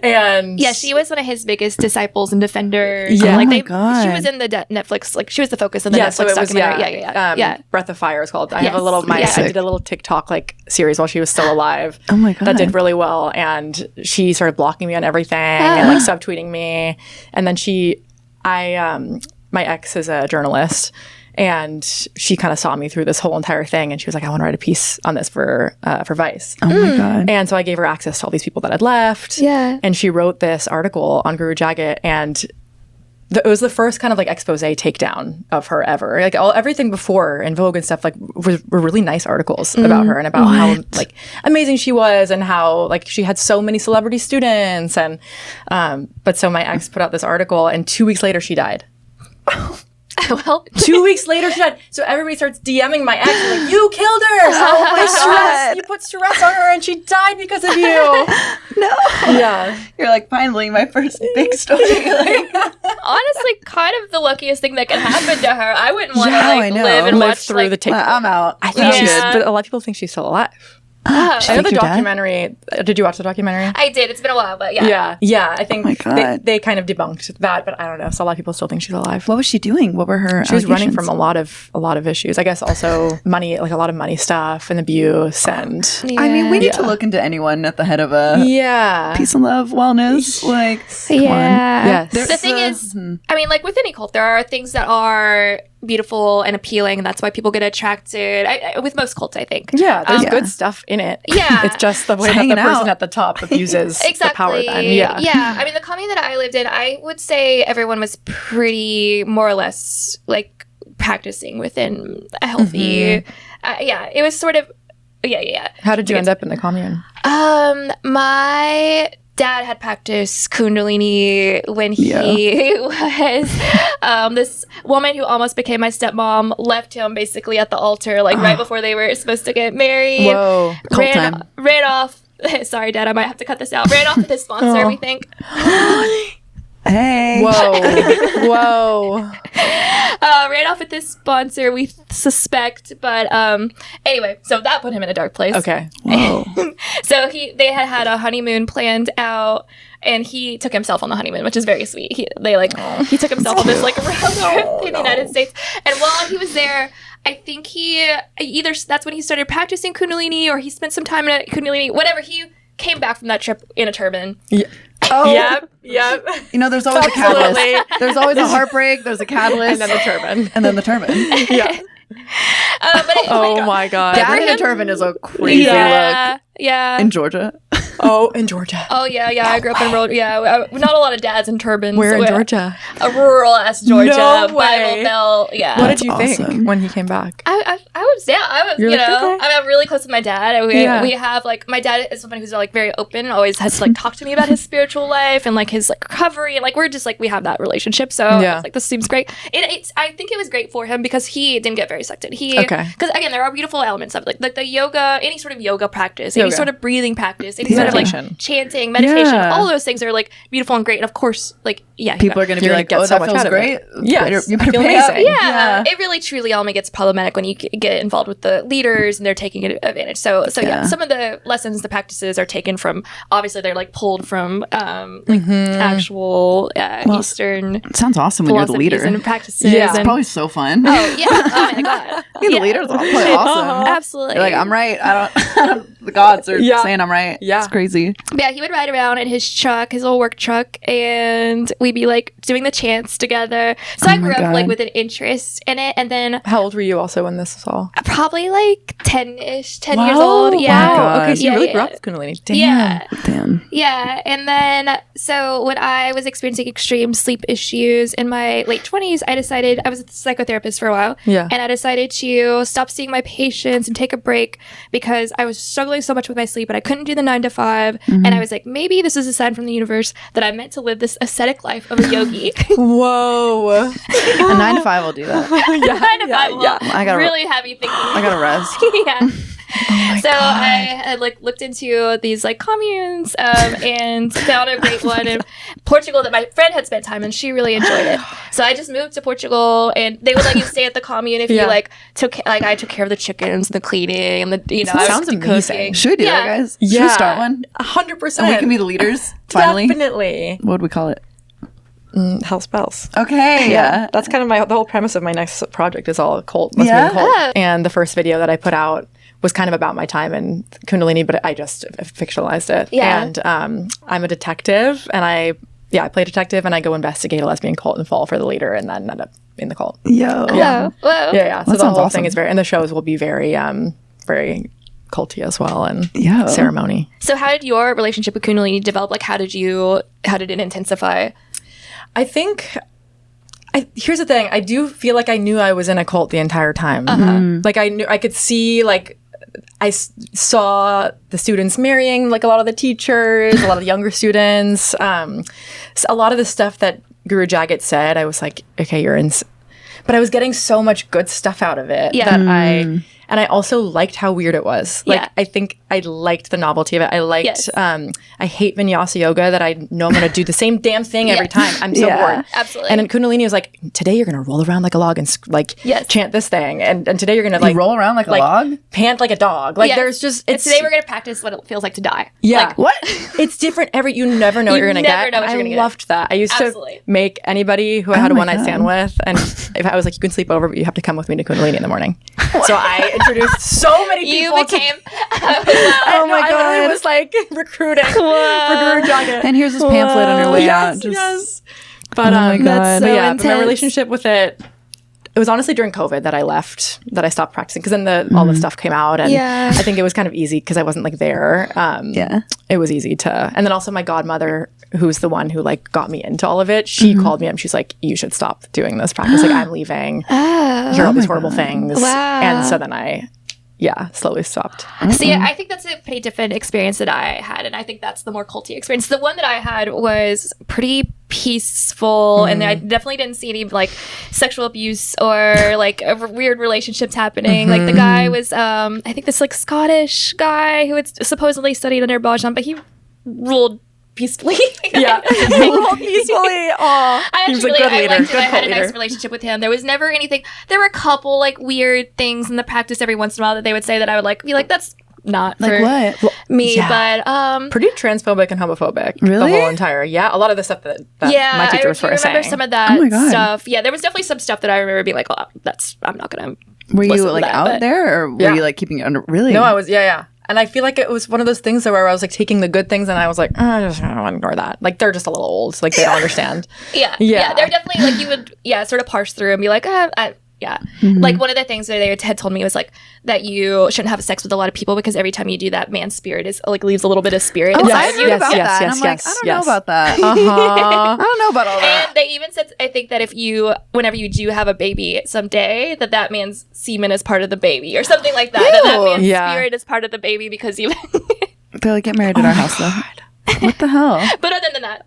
And yeah, she was one of his biggest disciples and defenders. Yeah. Like God. she was in the Netflix, like she was the focus of the Netflix so it was, documentary. Breath of Fire is called. I have a little, I did a little TikTok like series while she was still alive. Oh my God. That did really well. And she started blocking me on everything and like subtweeting me. And then my ex is a journalist, and she kind of saw me through this whole entire thing, and she was like, I want to write a piece on this for Vice. Oh my God. And so I gave her access to all these people that had left. Yeah. And she wrote this article on Guru Jagat, and it was the first kind of like expose takedown of her ever. Like everything before in Vogue and stuff like were really nice articles about her and about how like amazing she was, and how like she had so many celebrity students. And but so my ex put out this article, and 2 weeks later she died. Well, 2 weeks later she died. So everybody starts DMing my ex like, you killed her. Oh my God. You put stress on her and she died because of you. No. Yeah. You're like, finally, my first big story. Like, honestly, kind of the luckiest thing that could happen to her. I wouldn't want to I know. live and Live watch through the TikTok. I'm out. I think she's, Yeah. but a lot of people think she's still alive. Oh, I know the you're dead? documentary. Did you watch the documentary? I did. It's been a while, but yeah. Yeah. I think my God. they kind of debunked that, but I don't know. So a lot of people still think she's alive. what was she doing? What were her She was running allegations? from a lot of issues. I guess also money, like a lot of money stuff and abuse, and I mean, we need to look into anyone at the head of a peace and love, wellness. Like, come on. Yes. The thing is, I mean, like with any cult, there are things that are beautiful and appealing, and that's why people get attracted. With most cults, I think. Yeah, there's good stuff in it. Yeah. It's just the way that the hanging person out. at the top abuses Exactly. the power then. Yeah. Yeah. I mean, the commune that I lived in, I would say everyone was pretty more or less like practicing within a healthy, it was sort of, How did you end up in the commune? My dad had practiced Kundalini when he was this woman who almost became my stepmom left him basically at the altar, like right before they were supposed to get married. Whoa, ran off. Sorry, Dad, I might have to cut this out. Ran off with his sponsor, we think. Hey. Whoa. Ran off with his sponsor, we suspect. But anyway, so that put him in a dark place. Okay. Whoa. So they had a honeymoon planned out, and he took himself on the honeymoon, which is very sweet. He took himself on this like road trip in the United States. And while he was there, I think he either that's when he started practicing Kundalini, or he spent some time in a Kundalini, whatever. He came back from that trip in a turban. Yeah. Oh. Yep. You know, there's always a catalyst. There's always a heartbreak. There's a catalyst. And then the turban. Yeah. Oh my God. Dad in a turban is a crazy look. Yeah. In Georgia. Oh, in Georgia. Oh, yeah. I grew up in rural. Yeah, not a lot of dads in turbans. Where in Georgia? A rural ass Georgia. No Bible way. Belt. Yeah. What did you think when he came back? I was You're like, okay. I'm really close with my dad. We have like, my dad is somebody who's like very open, always has to like talk to me about his spiritual life and like his like recovery, and like we're just like, we have that relationship. So I was like, this seems great. I think it was great for him because he didn't get very sucked in. Because again, there are beautiful elements of it, like the yoga, any sort of yoga practice, any sort of breathing practice, any sort of like chanting, meditation, all those things are like beautiful and great. And of course, like people are going to be like, oh, that feels great. Yeah, you better feel pay amazing. up. Yeah, it really truly only gets problematic when you get involved with the leaders and they're taking advantage. So some of the lessons, the practices are taken from, obviously they're like pulled from actual Eastern. It sounds awesome when you're the leader. And practices. Yeah, it's probably so fun. Oh yeah! Oh my God! The leaders are probably awesome. Absolutely. You're like, I'm right. I don't. The gods are saying I'm right. Yeah, it's crazy. But yeah, he would ride around in his truck, his little work truck, and we'd be like doing the chants together. So I grew up like with an interest in it, and then how old were you also when this was all? Probably like 10 years old. Yeah. Wow. Okay, so you really grew up with Kundalini. Damn. Yeah. And then so when I was experiencing extreme sleep issues in my late 20s, I was a psychotherapist for a while. Yeah. And I decided to stop seeing my patients and take a break because I was struggling so much with my sleep, but I couldn't do the 9 to 5. And I was like, maybe this is a sign from the universe that I'm meant to live this ascetic life of a yogi. Whoa. A 9 to 5 will do that. 9 to 5 will. I got really heavy thinking. I gotta rest. Yeah. Oh so I like looked into these like communes and found a great one in Portugal that my friend had spent time in. She really enjoyed it. So I just moved to Portugal, and they would let you stay at the commune if you like I took care of the chickens, the cleaning, and the I sounds was amazing. cooking. Should we do that, guys? Yeah. Should we start one? 100%. And we can be the leaders. Finally, Definitely. What would we call it? House Bells. Okay. Yeah. That's kind of the whole premise of my next project is all cult. Must be a cult. And the first video that I put out was kind of about my time in Kundalini, but I just fictionalized it. Yeah. And I'm a detective, and I play detective, and I go investigate a lesbian cult and fall for the leader, and then end up in the cult. Yo. Yeah. Whoa. Yeah. So That the whole sounds thing awesome. is and the shows will be very, very culty as well, and ceremony. So how did your relationship with Kundalini develop? Like, how did it intensify? I think here's the thing. I do feel like I knew I was in a cult the entire time. Like I could see, like I saw the students marrying, like a lot of the teachers, a lot of the younger students. So a lot of the stuff that Guru Jagat said, I was like, okay, you're in. But I was getting so much good stuff out of it that I also liked how weird it was. Like, I think I liked the novelty of it. I liked, I hate vinyasa yoga that I know I'm going to do the same damn thing every time. I'm so bored. Absolutely. And then Kundalini was like, today you're going to roll around like a log and chant this thing. And today you're going to like roll around like a log? Pant like a dog. Like there's just, today we're going to practice what it feels like to die. Yeah. Like, What? It's different. You never know what you're going to get. I loved that. I used to make anybody who I had a one-night stand with, and if I was like, you can sleep over, but you have to come with me to Kundalini in the morning. So I introduced so many people. You became. Oh my God. I was like recruiting for Guru Jagat. And here's this pamphlet on your way out. Yes. But, that's so but my relationship with it was honestly during COVID that I left, that I stopped practicing, because then all the stuff came out, and I think it was kind of easy because I wasn't like there. It was easy to, and then also my godmother who's the one who like got me into all of it, she called me up. She's like, you should stop doing this practice. Like, I'm leaving. Hear all these horrible things. Wow. And so then I slowly stopped. See, I think that's a pretty different experience that I had, and I think that's the more culty experience. The one that I had was pretty peaceful, and I definitely didn't see any like sexual abuse or like weird relationships happening. Like the guy was, I think this like Scottish guy who had supposedly studied under Berghain, but he ruled peacefully. Yeah, ruled peacefully. Oh, I he was actually a good leader. I liked him. Good I had a leader. nice relationship with him. There was never anything. There were a couple like weird things in the practice every once in a while that they would say that I would like be like, that's not Like for what? me. Yeah. But Pretty transphobic and homophobic. Really? The whole entire a lot of the stuff that yeah, my teacher was I sort of remember saying. some of that Oh my God. stuff. Yeah, there was definitely some stuff that I remember being like, oh, I'm not gonna. Were you listen to like that, out but- there, or were Yeah. you like keeping it under? Really? No, I was, yeah. And I feel like it was one of those things where I was like taking the good things and I was like, I don't want to ignore that. Like, they're just a little old. Like, they don't understand. Yeah, Yeah. yeah, they're definitely like you would, sort of parse through and be like, yeah. Like one of the things that they had told me was like that you shouldn't have sex with a lot of people because every time you do that, man's spirit is like leaves a little bit of spirit. Oh, inside I of heard you. about yes, that. yes, and I'm yes, like, I don't yes. know about that. Uh-huh. I don't know about all that. And they even said, I think that if you, whenever you do have a baby someday, that man's semen is part of the baby or something like that. That Ew. man's Yeah. spirit is part of the baby because you. They're like, get married at our house, though. What the hell? But other than that,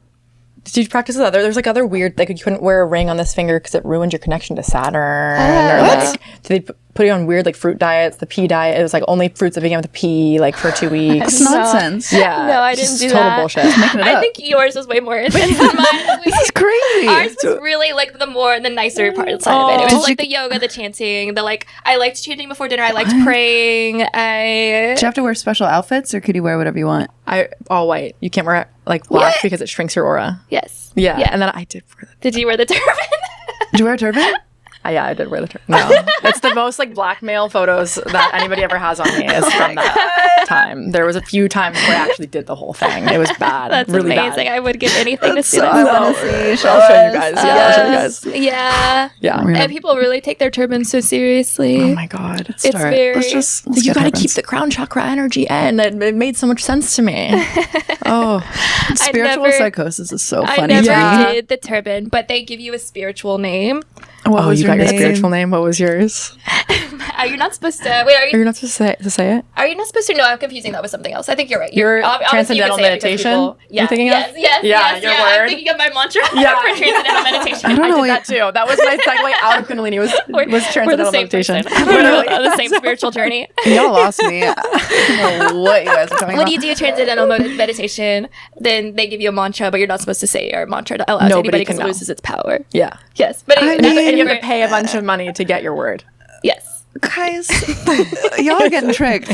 Did you practice with there's like other weird, like you couldn't wear a ring on this finger because it ruined your connection to Saturn. Or like, did they put you on weird like fruit diets, the pea diet? It was like only fruits that began with a P, like for 2 weeks. It's nonsense. Yeah. No, I didn't just do total that. bullshit. I think yours was way more intense than mine. This is crazy. Ours was really like the nicer part side of it. It was like the yoga, the chanting, the like. I liked chanting before dinner. I liked praying. Did you have to wear special outfits, or could you wear whatever you want? All white. You can't wear like black because it shrinks your aura. Yes. Yeah. Yeah. And then I did wear the Did you wear the turban? Did you wear a turban? yeah, I did wear the turban. No. It's the most like blackmail photos that anybody ever has on me is from that time. There was a few times where I actually did the whole thing. It was bad. That's really amazing. bad. I would give anything to see So that. I want to see. I'll show you guys. Yeah, I'll show you guys. Yeah. Yeah. And people really take their turbans so seriously. Oh my god. It's very. Let's You get got to turbans. keep the crown chakra energy in. It made so much sense to me. Oh, Spiritual never- psychosis is so I funny never to me. did the turban, but they give you a spiritual name. What was you your got your name? spiritual name. What was yours? Are you not supposed to? Wait, are you? You're not supposed to say it. Are you not supposed to? No, I'm confusing that with something else. I think you're right. Your obviously you could transcendental say it because meditation? people- You're Yeah. thinking yes, of? yes, Yeah, yes, your yeah. word. I'm thinking of my mantra Yeah. for transcendental meditation. I don't know I what did that too. That was my segue out of Kundalini. Was We're the transcendental same meditation. person. We're on the same spiritual journey. Y'all lost me. I don't know what you guys are talking When about. you do transcendental meditation, then they give you a mantra, but you're not supposed to say your mantra out loud to Nobody anybody can because it know. loses its power. Yeah. Yes, but I it- mean- And you have for- to pay a bunch of money to get your word. Yes, Guys, y'all are getting tricked.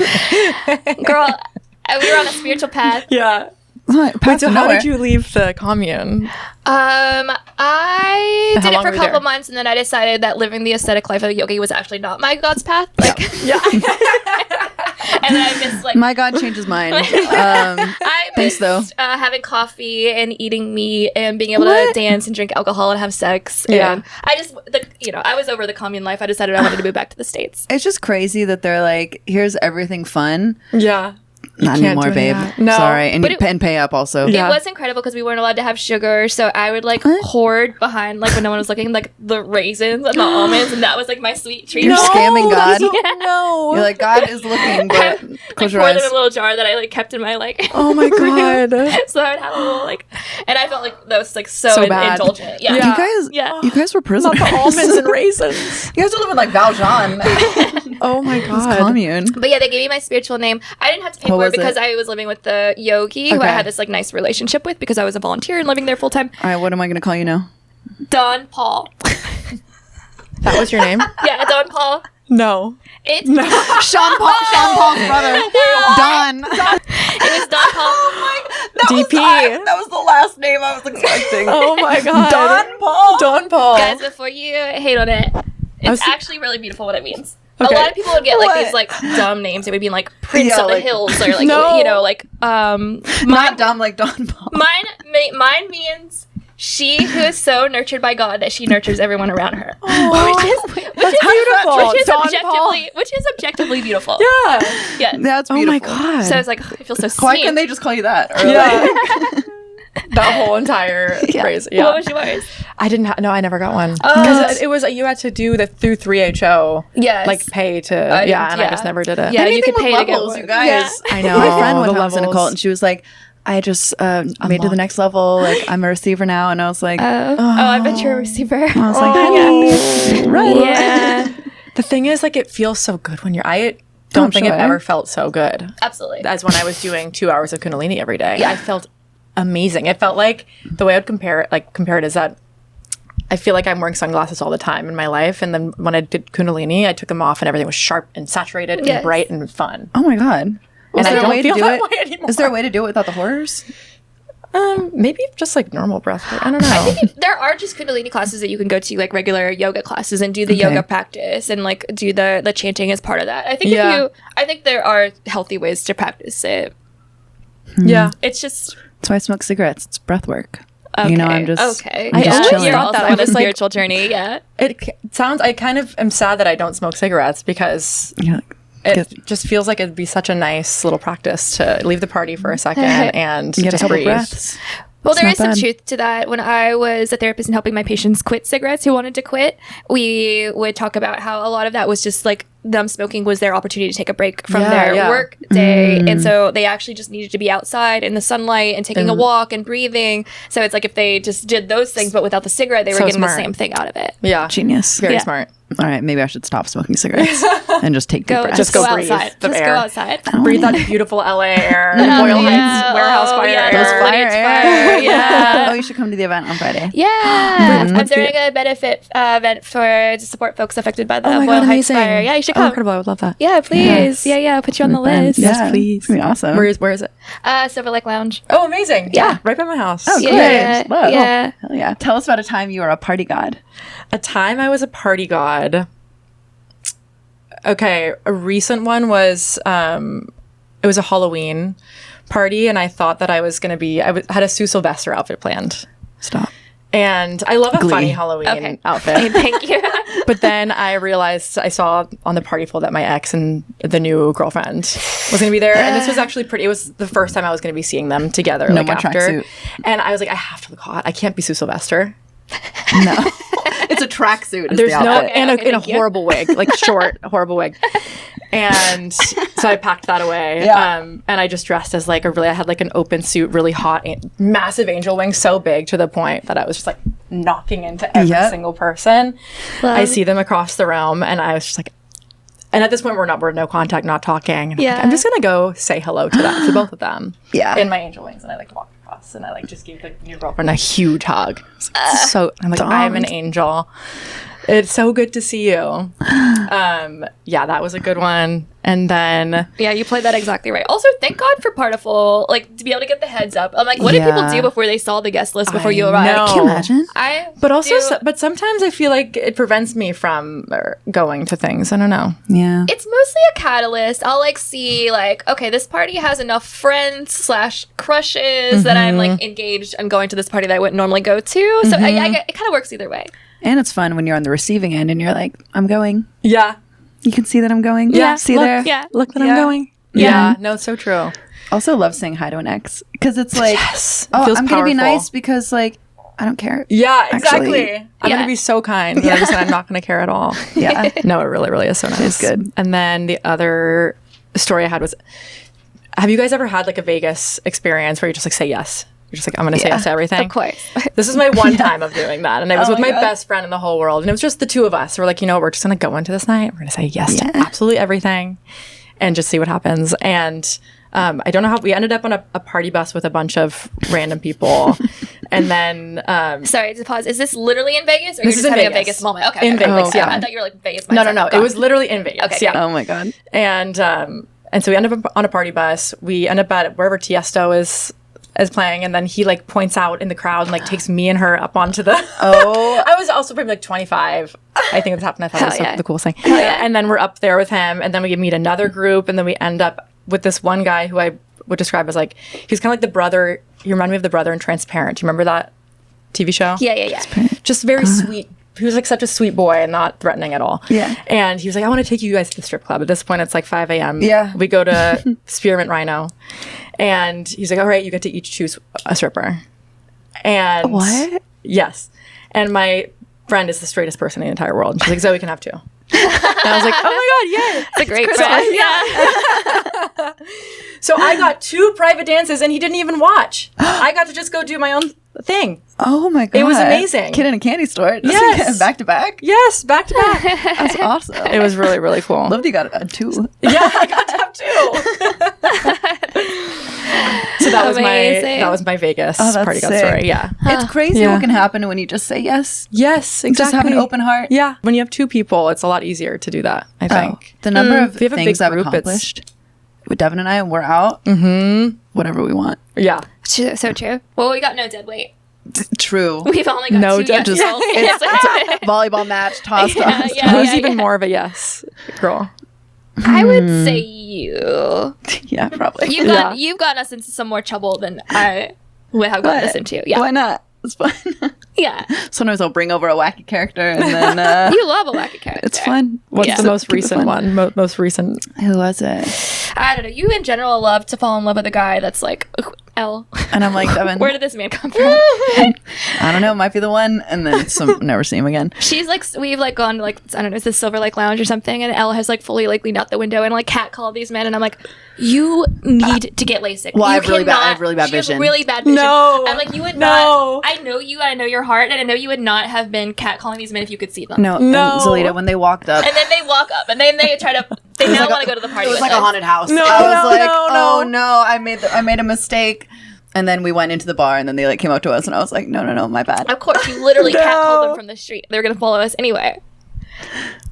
girl. We were on a spiritual path. Yeah. Wait, So how did you leave the commune? I How did it long for a were you couple there? months, and then I decided that living the ascetic life of yogi was actually not my God's path. Like, Yeah. and then I missed like My God changed his mind. I Thanks, though. missed having coffee and eating meat and being able to dance and drink alcohol and have sex. Yeah. And I just, I was over the commune life. I decided I wanted to move back to the States. It's just crazy that they're like, here's everything fun. Yeah. Not can't anymore, do any babe. of that. No. Sorry. And, But and pay up also. Yeah. It was incredible because we weren't allowed to have sugar, so I would like hoard behind, like when no one was looking, like the raisins and the almonds, and that was like my sweet treat. You're scamming God. No. You're like, God is looking, but close your Pour them in eyes. a little jar that I like kept in my like. Oh my god. So I would have a little like, and I felt like that was like so, So bad. indulgent. Yeah. Yeah. You guys were prisoners. The almonds and raisins. You guys are living like Valjean. Oh my This god. commune. But yeah, they gave me my spiritual name. I didn't have to pay What for it was because it? I was living with the yogi who I Okay. had this like nice relationship with because I was a volunteer and living there full time. All right, what am I going to call you now? Don Paul. That was your name? Yeah, Don Paul. No. It Sean Paul's brother. Don. it was Don Paul. DP. That was the last name I was expecting. Oh my god. Don Paul. Don Paul. Guys, before you hate on it, it's was- actually really beautiful what it means. Okay. A lot of people would get like What? these like dumb names. It would be like Prince Yeah, of the like- Hills or like No. like Not dumb like Don Paul. mine means she who is so nurtured by God that she nurtures everyone around her. That's beautiful. Don Which is objectively beautiful. Yeah. Yeah. That's Oh beautiful. my god. So I was like, I feel so seen. Why couldn't they just call you that? Or Yeah. That whole entire phrase. Yeah. What was yours? I didn't have, no, I never got one. Because it was, you had to do the through 3HO. Yes. Like pay to, I just never did it. Yeah, Anything you could pay with to get levels, one. you guys. Yeah. I know. My friend one the time was in a levels. cult and she was like, I just made to the next level. Like, I'm a receiver now. And I was like, I bet you're a receiver. I was like, honey, right. Yeah. The thing is, like, it feels so good when I don't think it ever felt so good Absolutely. as when I was doing 2 hours of Kundalini every day. Yeah. I felt amazing. It felt like the way I'd compare it is that I feel like I'm wearing sunglasses all the time in my life. And then when I did Kundalini, I took them off and everything was sharp and saturated and bright and fun. Oh my God. And I don't feel that it? way anymore. Is there a way to do it without the horrors? Maybe just like normal breath work. I don't know. I think there are just Kundalini classes that you can go to, like regular yoga classes, and do the yoga practice and like do the chanting as part of that. I think I think there are healthy ways to practice it. Yeah. It's just That's why I smoke cigarettes. It's breath work. okay. You know, I'm just okay. I'm just chilling. You're also that. on I'm a just, like- spiritual journey. Yeah. It sounds, I kind of am sad that I don't smoke cigarettes because You're like, it just feels like it'd be such a nice little practice to leave the party for a second and get a just couple breathe. breaths. Well, It's there not is some bad. truth to that. When I was a therapist and helping my patients quit cigarettes who wanted to quit, we would talk about how a lot of that was just like them smoking was their opportunity to take a break from their work day. And so they actually just needed to be outside in the sunlight and taking a walk and breathing. So it's like if they just did those things, but without the cigarette, they were So getting smart. the same thing out of it. Yeah. Genius. Very Yeah. smart. All right, maybe I should stop smoking cigarettes and just take deep Go, breaths. just go go breathe outside. the Just air. go outside. Breathe that beautiful LA air, Boyle Heights warehouse fire yeah, air. those fire air. Yeah. Oh, you should come to the event on Friday. Yeah, I'm doing a benefit event to support folks affected by the Oh my Boyle God, Heights amazing. fire. Yeah, you should Oh, come. incredible. I would love that. Yeah, please. Yeah, put you on the list. Yeah, please. That'd be awesome. Where is it? Silver Lake Lounge. Oh, amazing. Yeah. Right by my house. Oh, great. Yeah, Love. yeah. Hell yeah. Tell us about a time you were a party god. A time I was a party god. Okay, a recent one was it was a Halloween party, and I thought that I was going to be. Had a Sue Sylvester outfit planned, Stop. and I love a Glee. funny Halloween Okay. outfit. Thank you. But then I realized I saw on the party floor that my ex and the new girlfriend was going to be there, and this was actually pretty. It was the first time I was going to be seeing them together. No like more after, tracksuit. and I was like, I have to look hot. I can't be Sue Sylvester. No. It's a tracksuit. There's no Okay, and okay, in a thank you. horrible wig, like short, horrible wig. And so I packed that away. Yeah. And I just dressed as like I had like an open suit, really hot, massive angel wing, so big to the point that I was just like knocking into every single person. I see them across the room, and I was just like, and at this point we're no contact, not talking. And I'm, like, I'm just gonna go say hello to both of them. Yeah. In my angel wings, and I like walked across, and I like just gave the new girlfriend a huge hug. So I'm like, I'm an angel. It's so good to see you. Yeah, that was a good one. And then Yeah, you played that exactly right. Also, thank God for Partiful, like to be able to get the heads up. I'm like, what did people do before they saw the guest list before you arrived? know. Can you imagine? But also, do- but sometimes I feel like it prevents me from going to things. I don't know. Yeah. It's mostly a catalyst. I'll like see like, okay, this party has enough friends / crushes that I'm like engaged and going to this party that I wouldn't normally go to. So it kind of works either way. And it's fun when you're on the receiving end and you're like, I'm going. Yeah. You can see that I'm going. Yeah. See Look, there? yeah. Look that Yeah. I'm going. Yeah. No, it's so true. Also love saying hi to an ex. Because it's like, Yes. It oh, feels I'm going to be powerful. nice because like, I don't care. Yeah, Actually, exactly. I'm yeah. going to be so kind. And I just said I'm not going to care at all. Yeah. No, it really, really is so nice. It's good. And then the other story I had was, have you guys ever had like a Vegas experience where you just like say yes? You're just like, I'm going to say yes to everything. Of course. This is my one time of doing that. And I was Oh with my my God. best friend in the whole world. And it was just the two of us. We're like, you know, we're just going to go into this night. We're going to say yes to absolutely everything and just see what happens. And I don't know how we ended up on a party bus with a bunch of random people. And then Sorry to pause. Is this literally in Vegas, or This you're is just in having a Vegas. Vegas moment? Okay. In okay, Vegas, okay. yeah. I thought you were like Vegas. no, mindset. it was literally in Vegas. Okay, yeah. Oh my God. And so we ended up on a party bus. We end up at wherever Tiesto is playing, and then he like points out in the crowd and like takes me and her up onto the I was also probably like 25. I think this happened. I thought it was yeah. the coolest thing. And then we're up there with him, and then we meet another group, and then we end up with this one guy who I would describe as like, he's kind of like the brother. He reminded me of the brother in Transparent. Do you remember that TV show? Yeah. Just very sweet. He was like such a sweet boy and not threatening at all. Yeah. And he was like, I want to take you guys to the strip club. At this point, it's like 5 a.m. Yeah. We go to Spearmint Rhino. And he's like, all right, you get to each choose a stripper. And What? Yes. And my friend is the straightest person in the entire world. And she's like, Zoe can have 2. And I was like, oh my God, yay. It's a great friend. Yeah. So I got 2 private dances and he didn't even watch. I got to just go do my own thing. Oh my God. It was amazing. Kid in a candy store. Yes. Back to back. Yes, back to back. That's awesome. It was really, really cool. Loved you got a 2. Yeah, I got to have 2. So that was my Vegas party sick. girl story. Yeah. It's crazy what can happen when you just say yes. Yes, exactly. Just have an open heart. Yeah. When you have 2 people, it's a lot easier to do that, I think. The number of if you have a things big I've group, accomplished with Devin and I, we're out. Whatever we want. Yeah. So true. Well, we got no dead weight. True. We've only got No 2 dead- yes just- girls. It's a volleyball match, toss. Who's even more of a yes girl? I would say you. Yeah, probably. You've gotten us into some more trouble than I would have gotten us into. Yeah. Why not? It's fun. Yeah. Sometimes I'll bring over a wacky character and then You love a wacky character. it's fun. What's the most Keep it recent fun. one? Most recent. Who was it? I don't know. You in general love to fall in love with a guy that's like Elle. And I'm like, Devin, Where did this man come from? I don't know, might be the one. And then never see him again. She's like, we've like gone to like, I don't know, it's the Silver Lake Lounge or something, and Elle has like fully like leaned out the window and like catcalled these men, and I'm like, you need to get LASIK. Well, I You have really bad- I cannot- have really bad she has vision. really bad vision. No. I'm like, you would No. not. I know you. I know your heart, and I know you would not have been catcalling these men if you could see them. No. No. And Zolita, when they walked up, And then they walk up, and then they try to. They now want to go to the party. it was with like us. a haunted house. No, I was no, like, no, oh no. no, I made a mistake. And then we went into the bar, and then they like came up to us, and I was like, no, my bad. Of course, you literally catcalled them from the street. They're gonna follow us anyway.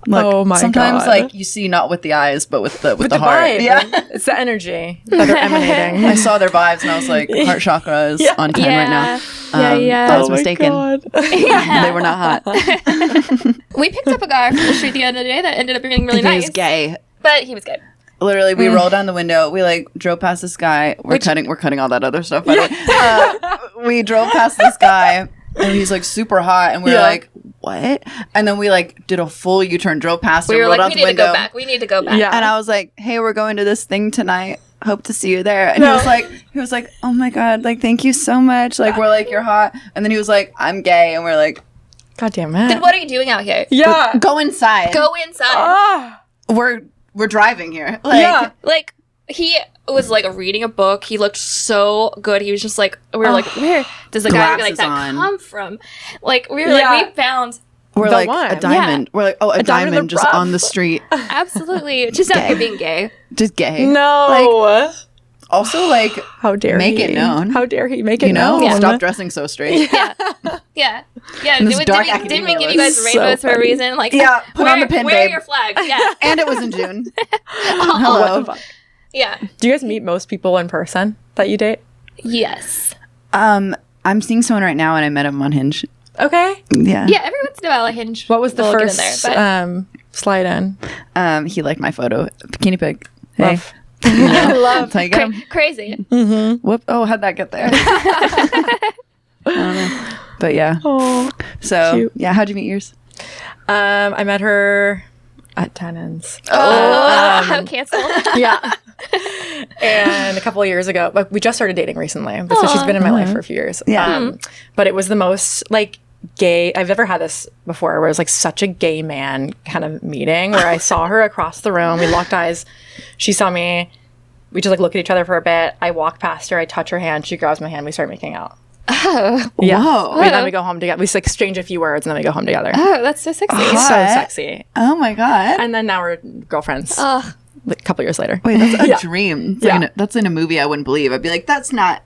Look, Oh my sometimes God. like you see not with the eyes, but with the heart. vibe. Yeah. It's the energy that they're emanating. I saw their vibes, and I was like, heart chakra is on 10 right now. Yeah. I was mistaken. They were not hot. We picked up a guy from the street the other day that ended up being really He nice. was gay. But he was good. Literally, we rolled down the window. We like drove past this guy. We're cutting all that other stuff. By the way. We drove past this guy, and he's like super hot, and we were like, "What?" And then we like did a full U-turn, drove past him, We were rolled like, out we the need to window. go back. We need to go back. Yeah. And I was like, "Hey, we're going to this thing tonight. Hope to see you there." And he was like, "Oh my God, like thank you so much. Like we're like you're hot." And then he was like, "I'm gay," and we're like, God damn it. Then what are you doing out here? Yeah. "Go inside. Go inside. Ah. We're driving here." Like, Yeah. Like, he was like reading a book. He looked so good. He was just like, we were like, where does the guy like Glasses that on. come from? Like, we were like, we found we're The like one. a diamond. We're like, oh, a diamond in diamond the just rough. on the street, absolutely just out here being gay. just gay. No. Also, like, How dare make he? it known. How dare he make it you know, known? stop dressing so straight. Yeah. this dark Didn't we give academia you guys was rainbows so for a funny. reason? Like, Yeah, put on the pin, wear babe. your flag. Yeah. And it was in June. What Hello. the fuck? Yeah. Do you guys meet most people in person that you date? Yes. I'm seeing someone right now, and I met him on Hinge. Okay. Yeah. Yeah, every once in a while a Hinge. What was the will get in first there, slide in? He liked my photo. Bikini pic. Hey. Love. I love. That's how you get him. Crazy. Whoop. Oh, how'd that get there? I don't know. But yeah. Oh. So Cute. yeah, how'd you meet yours? I met her at Tannins. Cancel. Yeah. And a couple of years ago, like we just started dating recently, but so she's been in my life for a few years. Yeah. But it was the most like gay I've ever had this before, where it was like such a gay man kind of meeting where I saw her across the room, we locked eyes, she saw me, we just like look at each other for a bit, I walk past her, I touch her hand, she grabs my hand, we start making out. Yeah. Whoa. And then we go home together. We just exchange a few words and then we go home together. Oh, that's so sexy. So Hot. sexy. Oh my God. And then now we're girlfriends. Ugh. Like, a couple years later. Wait, that's a Yeah. dream. It's Yeah. like that's in a movie I wouldn't believe. I'd be like, that's not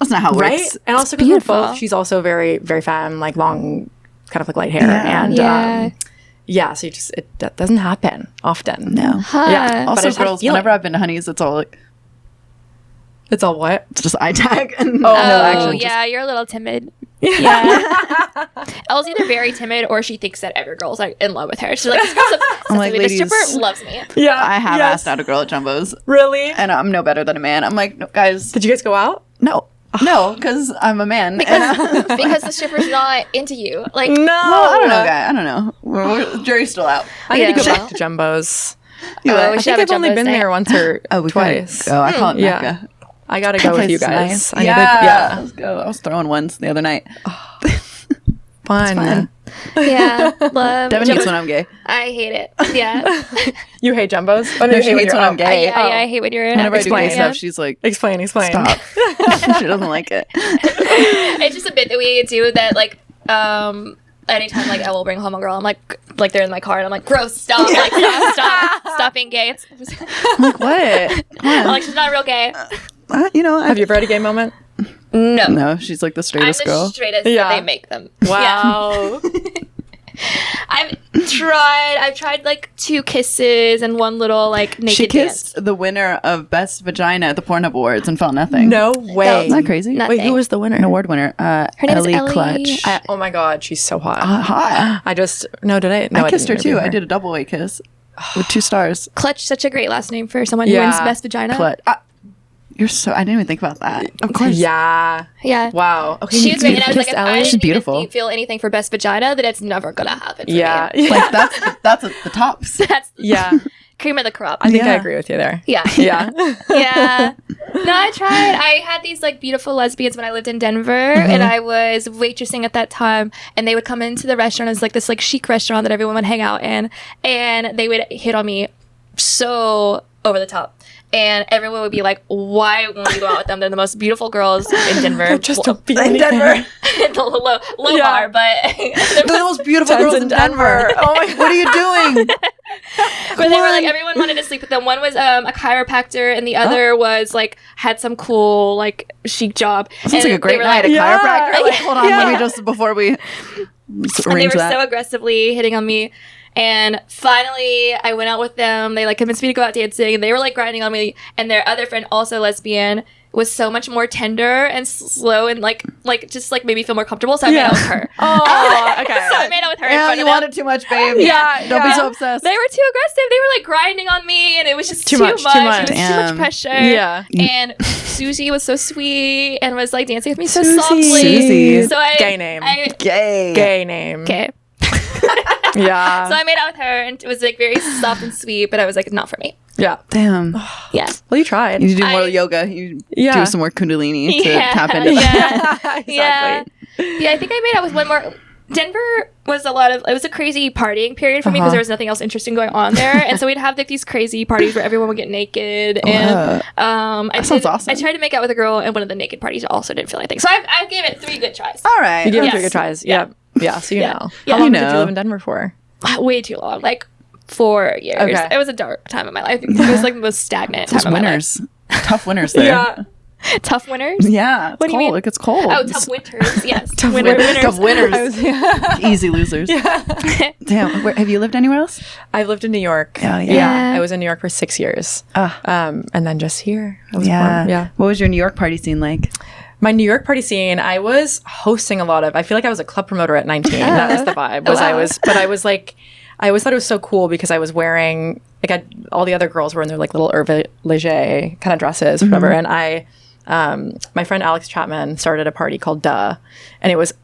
how it Right? works. And also because we're beautiful. both, she's also very, very femme, like long, kind of like light hair. Yeah. And Yeah. yeah, so that doesn't happen often. No. Yeah. But I Also, just had a girls, feeling. whenever I've been to Honey's, it's all like, It's all what? it's just eye tag. And Oh, actually just- yeah, you're a little timid. Yeah. Elle's either very timid or she thinks that every girl's like in love with her. She's like, this girl's I'm like, the ladies, stripper loves me. Yeah. I have asked out a girl at Jumbo's, Really? and I'm no better than a man. I'm like, no, guys, Did you guys go out? no, because I'm a man. Because the stripper's not into you. Like, No. Well, I don't know, guy. I don't know. Jury's still out. I need to go Yeah. back to Jumbo's. You Oh, like- we I should think have a I've only Jumbo's been night. there once or Oh, we twice. twice. Oh, I call it Yeah. Mecca. I gotta go with you guys. Nice. Yeah, let's go. I was throwing ones the other night. Fun. Yeah, love. Devin hates when I'm gay. I hate it. Yeah. You hate jumbos? Oh, No, she hates when I'm gay. Yeah, I hate when you're in. Whenever I do gay stuff, she's like, explain. stop. She doesn't like it. It's just a bit that we do that, like, anytime, like, I will bring home a girl, I'm like they're in my car, and I'm like, gross, stop, like, stop being gay. I'm like, what? I'm like, she's not real gay. You know, have you ever had a gay moment? No, she's like the straightest girl. I'm the straightest that they make them. Wow. Yeah. I've tried like 2 kisses and 1 little like naked She kissed dance. the winner of Best Vagina at the Pornhub Awards and felt nothing. No way. Isn't that crazy? Nothing. Wait, who was the winner? An award winner. Her name is Elle. Clutch. Oh my god, she's so hot. Hot. I kissed her too. I did a double A kiss with 2 stars. Clutch, such a great last name for someone who wins Best Vagina. Clutch. You're so. I didn't even think about that. Of course. Yeah. Wow. Okay. She's great, and I was like, if I She's didn't beautiful. even feel anything for Best Vagina, then it's never gonna happen. For me. Like that's the tops. That's Yeah. cream of the crop. I think I agree with you there. Yeah. Yeah. Yeah. No, I tried. I had these like beautiful lesbians when I lived in Denver, and I was waitressing at that time, and they would come into the restaurant as like this like chic restaurant that everyone would hang out in, and they would hit on me so over the top. And everyone would be like, why won't you go out with them? They're the most beautiful girls in Denver. Just don't be in Denver. the low bar, but They're the most beautiful girls in Denver. Oh my! What are you doing? Where they were like, everyone wanted to sleep with them. One was a chiropractor, and the other was like had some cool like chic job. Sounds like a great night. A chiropractor. Like, hold on, let me just before we arrange and they were that. so aggressively hitting on me. And finally, I went out with them. They like convinced me to go out dancing, and they were like grinding on me. And their other friend, also lesbian, was so much more tender and slow and like just like made me feel more comfortable. So I made out with her. Oh, okay. So I made out with her. in Yeah, front you of them. wanted too much, babe. Don't be so obsessed. They were too aggressive. They were like grinding on me, and it was just too much. It was too Damn. much pressure. Yeah. And Susie was so sweet and was like dancing with me so Susie. softly. Susie. So Gay name. Gay name. Okay. Yeah. So I made out with her, and it was like very soft and sweet, but I was like, not for me. Yeah. Damn. Yeah. Well, you tried. You do more yoga. You do some more Kundalini to tap into that. Exactly. Yeah, I think I made out with one more. Denver was it was a crazy partying period for me because there was nothing else interesting going on there. And so we'd have like these crazy parties where everyone would get naked. And that sounds awesome. I tried to make out with a girl at one of the naked parties. I also didn't feel anything. So I gave it 3 good tries. All right. You gave it 3 Yes. good tries. Yeah. Yeah. So you know. Yeah. How long You did you know. live in Denver for? Way too long. Like 4 years. Okay. It was a dark time in my life. It was like the most stagnant time Those of my life. winters. Tough winters there. Tough winters? Yeah. What do you mean? It gets cold. Oh, tough winters. Yes. Tough winters. Tough winters. Easy losers. Damn. Have you lived anywhere else? I lived in New York. Oh, yeah. I was in New York for 6 years. Ah. And then just here. I was Yeah. born. Yeah. What was your New York party scene like? My New York party scene, I was hosting a lot of. I feel like I was a club promoter at 19. That was the vibe. I always thought it was so cool because I was wearing like all the other girls were in their like little Hervé Léger kind of dresses, whatever. And my friend Alex Chapman started a party called Duh, and it was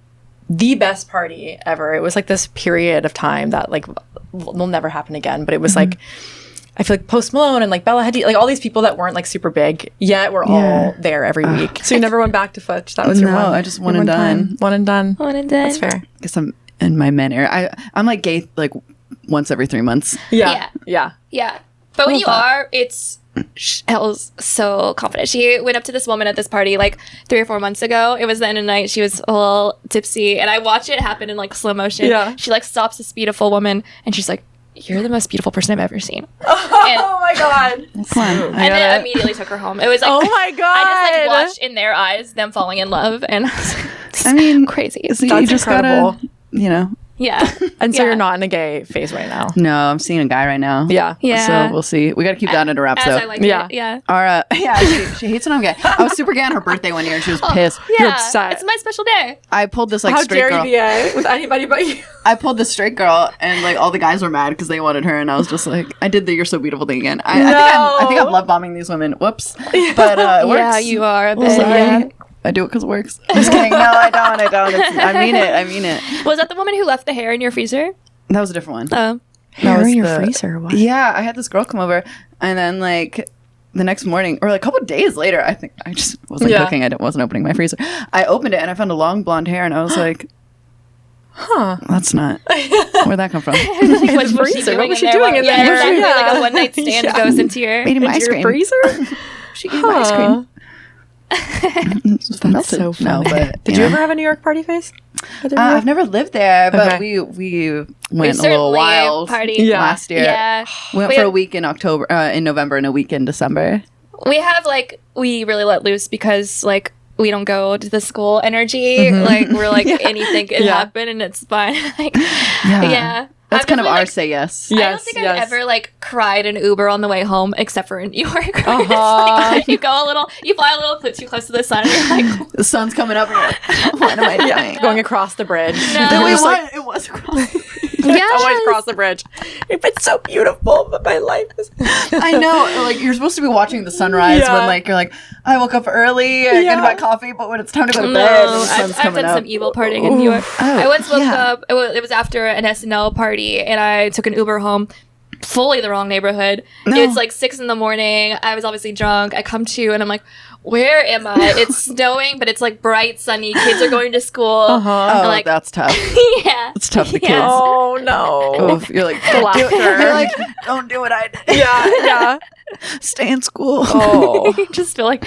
the best party ever. It was like this period of time that like will never happen again. But it was like. I feel like Post Malone and like Bella Hadid, like all these people that weren't like super big, yet we're all there every week. So you never went back to Futch. That was your one. No, I just one and done. One and done. One and done. That's fair. I guess I'm in my men era. I'm like gay like once every 3 months. Yeah. But when you are, Elle's so confident. She went up to this woman at this party like 3 or 4 months ago. It was the end of the night. She was a little tipsy, and I watch it happen in like slow motion. Yeah. She like stops this beautiful woman, and she's like, "You're the most beautiful person I've ever seen." Oh my god! Fun. And then immediately took her home. It was like, Oh my god! I just like watched in their eyes them falling in love, and I was like, I mean, crazy. So you That's just incredible. gotta, you know. Yeah. And so Yeah. you're not in a gay phase right now. No, I'm seeing a guy right now. Yeah. Yeah. So we'll see. We got to keep that under wraps, As though. I like Yeah. it. Yeah. Our, she hates when I'm gay. I was super gay on her birthday one year, and she was pissed. You're upset. It's my special day. I pulled this like How straight dare girl. you be gay with anybody but you? I pulled this straight girl, and like all the guys were mad because they wanted her, and I was just like, I did the "You're so beautiful" thing again. I think I'm love bombing these women. Whoops, but it works. Yeah, you are a bit. Sorry. Yeah. I do it because it works. Just kidding. No, I don't. I mean it. Was that the woman who left the hair in your freezer? That was a different one. Oh. Hair was in your the- freezer? What? Yeah, I had this girl come over, and then like the next morning, or like a couple of days later, I think I just wasn't cooking. I wasn't opening my freezer. I opened it and I found a long blonde hair, and I was like, huh, that's not, where'd that come from? Like, what was she doing in there? Exactly, like a one-night stand goes into your freezer. She ate my ice cream. It's melted. So funny. No, but did you ever have a New York party face? I've never lived there, but we went a little wild last year. Yeah, we went for a week in November, and a week in December. We have we really let loose because we don't go to the school energy. Like we're anything can happen and it's fine. That's kind of our say yes. I don't think I've ever cried in Uber on the way home, except for in New York. You fly a little too close to the sun, and you're like, the sun's coming up, and you're like, what am I doing? Going across the bridge. No. It was across the bridge. It's always across the bridge. It's so beautiful, but my life is. I know. You're supposed to be watching the sunrise when you're like, I woke up early, I'm gonna buy coffee, but when it's time to go to bed, the sun's coming up. I've done some evil partying in New York. I once woke up. It was after an SNL party. And I took an Uber home, fully the wrong neighborhood. No. It's 6 a.m. I was obviously drunk. I come to and I'm like, where am I? It's snowing, but it's bright, sunny. Kids are going to school. Oh, that's tough. Yeah. It's tough, the kids. Oh, no. Oof, you're like, don't do what I did. Yeah. Stay in school. Oh. Just feel like...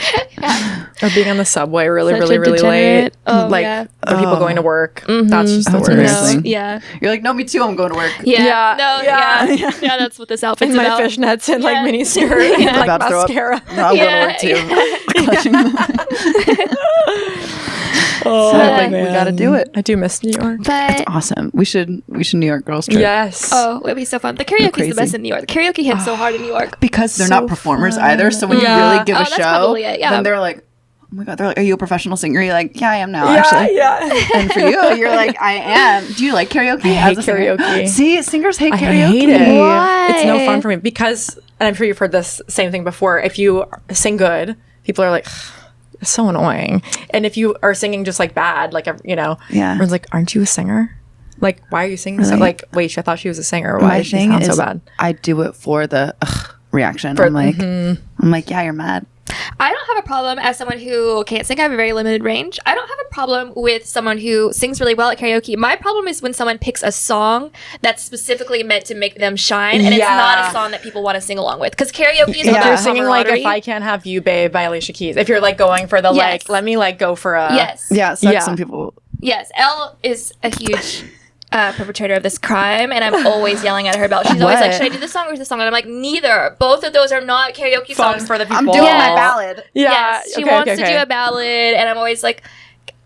Or being on the subway really late. Or people going to work. Mm-hmm. That's just the worst. No. Yeah. You're like, no, me too. I'm going to work. Yeah. Yeah, that's what this outfit's about. My fishnets and mini skirt and mascara. No, I'm going to work too. Clutching we gotta do it. I do miss New York. That's awesome. We should New York girls trip. Yes. Oh, it'd be so fun. The karaoke's the best in New York. The karaoke hits so hard in New York because they're not performers either. So when you really give a show, then they're like, oh my god, they're like, are you a professional singer? You're like, yeah, I am now. Actually, And for you, you're like, I am. Do you like karaoke? I hate karaoke. See, singers hate karaoke. I hate it. Why? It's no fun for me because, and I'm sure you've heard this same thing before. If you sing good, people are like, it's so annoying. And if you are singing just bad, everyone's like, aren't you a singer? Why are you singing so? Wait, I thought she was a singer. Why does she sound so bad? I do it for the reaction. I'm like, yeah, you're mad. I don't have a problem as someone who can't sing. I have a very limited range. I don't have a problem with someone who sings really well at karaoke. My problem is when someone picks a song that's specifically meant to make them shine, and it's not a song that people want to sing along with. Because karaoke is if you're singing If I Can't Have You, Babe by Alicia Keys. If you're going for the let me go for a some people. Yes, Elle is a huge perpetrator of this crime, and I'm always yelling at her about. She's always like, "Should I do this song or this song?" And I'm like, "Neither. Both of those are not karaoke songs for the people." I'm doing my ballad. Yeah, yes, she wants to do a ballad, and I'm always like,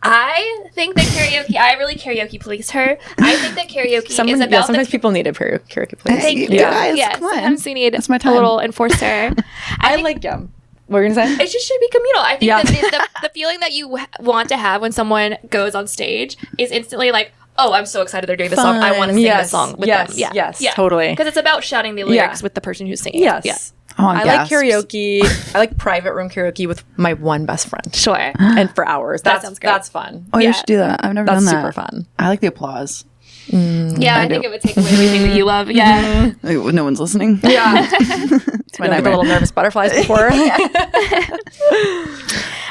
I think that karaoke. I really karaoke police her. I think that karaoke is about. Sometimes people need a karaoke police. Thank you guys. Yes, come on. Sometimes we need a little enforcer. I like them. What were you gonna say? It just should be communal. I think that the feeling that you want to have when someone goes on stage is instantly like, oh, I'm so excited they're doing this song. I want to sing this song with them. Yes, totally. Because it's about shouting the lyrics with the person who's singing. Yes. Yeah. I like karaoke. I like private room karaoke with my one best friend. Sure. And for hours. That sounds great. That's fun. Oh, you should do that. I've never done that. That's super fun. I like the applause. I think it would take away everything that you love. Yeah. No one's listening. Yeah. It's my nightmare. The little nervous butterflies before.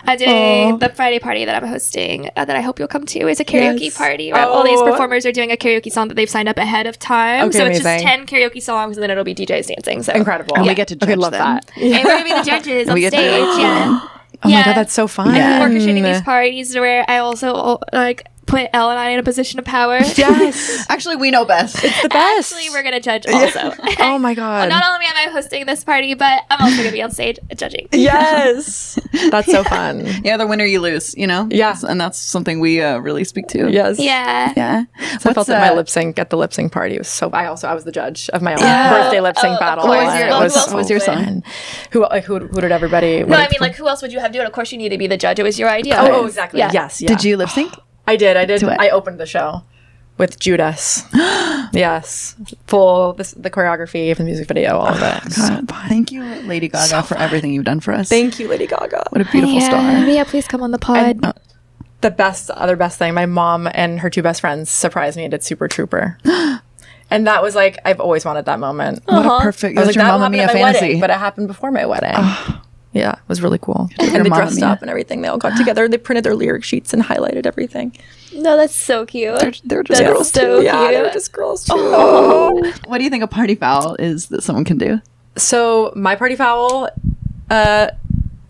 The Friday party that I'm hosting that I hope you'll come to is a karaoke party where all these performers are doing a karaoke song that they've signed up ahead of time. Okay, so amazing. It's just 10 karaoke songs and then it'll be DJs dancing. So incredible. And we get to judge love them. That. And we're going to be the judges on stage. Oh my god, that's so fun. I'm orchestrating these parties where I also put Elle and I in a position of power. Yes. Actually, we know best. It's the best. Actually, we're going to judge also. Oh my god. Well, not only am I hosting this party, but I'm also going to be on stage judging. Yes. That's so fun. Yeah, the winner you lose, Yeah. And that's something we really speak to. Yes. Yeah. So I felt at my lip sync at the lip sync party. It was so I was the judge of my own birthday lip sync battle. What was your song? Who did everybody? No, I mean, who else would you have do it? Of course, you need to be the judge. It was your idea. Oh, exactly. Yeah. Yes. Yeah. Did you lip sync? I did. I opened the show with Judas. Yes. The choreography for the music video, all of it. God, thank you, Lady Gaga, for everything you've done for us. Thank you, Lady Gaga. What a beautiful star. Yeah, please come on the pod. The other best thing, my mom and her two best friends surprised me and did Super Trooper. And that was like, I've always wanted that moment. What a perfect, I was like, your that Mamma happened Mia at my fantasy. wedding, but it happened before my wedding. Yeah, it was really cool. And they Mamma dressed Mia. up and everything. They all got together. They printed their lyric sheets and highlighted everything. No, that's so cute. They're just That's girls so too. cute. Yeah, they were just girls too. What do you think a party foul is that someone can do? So my party foul, I'm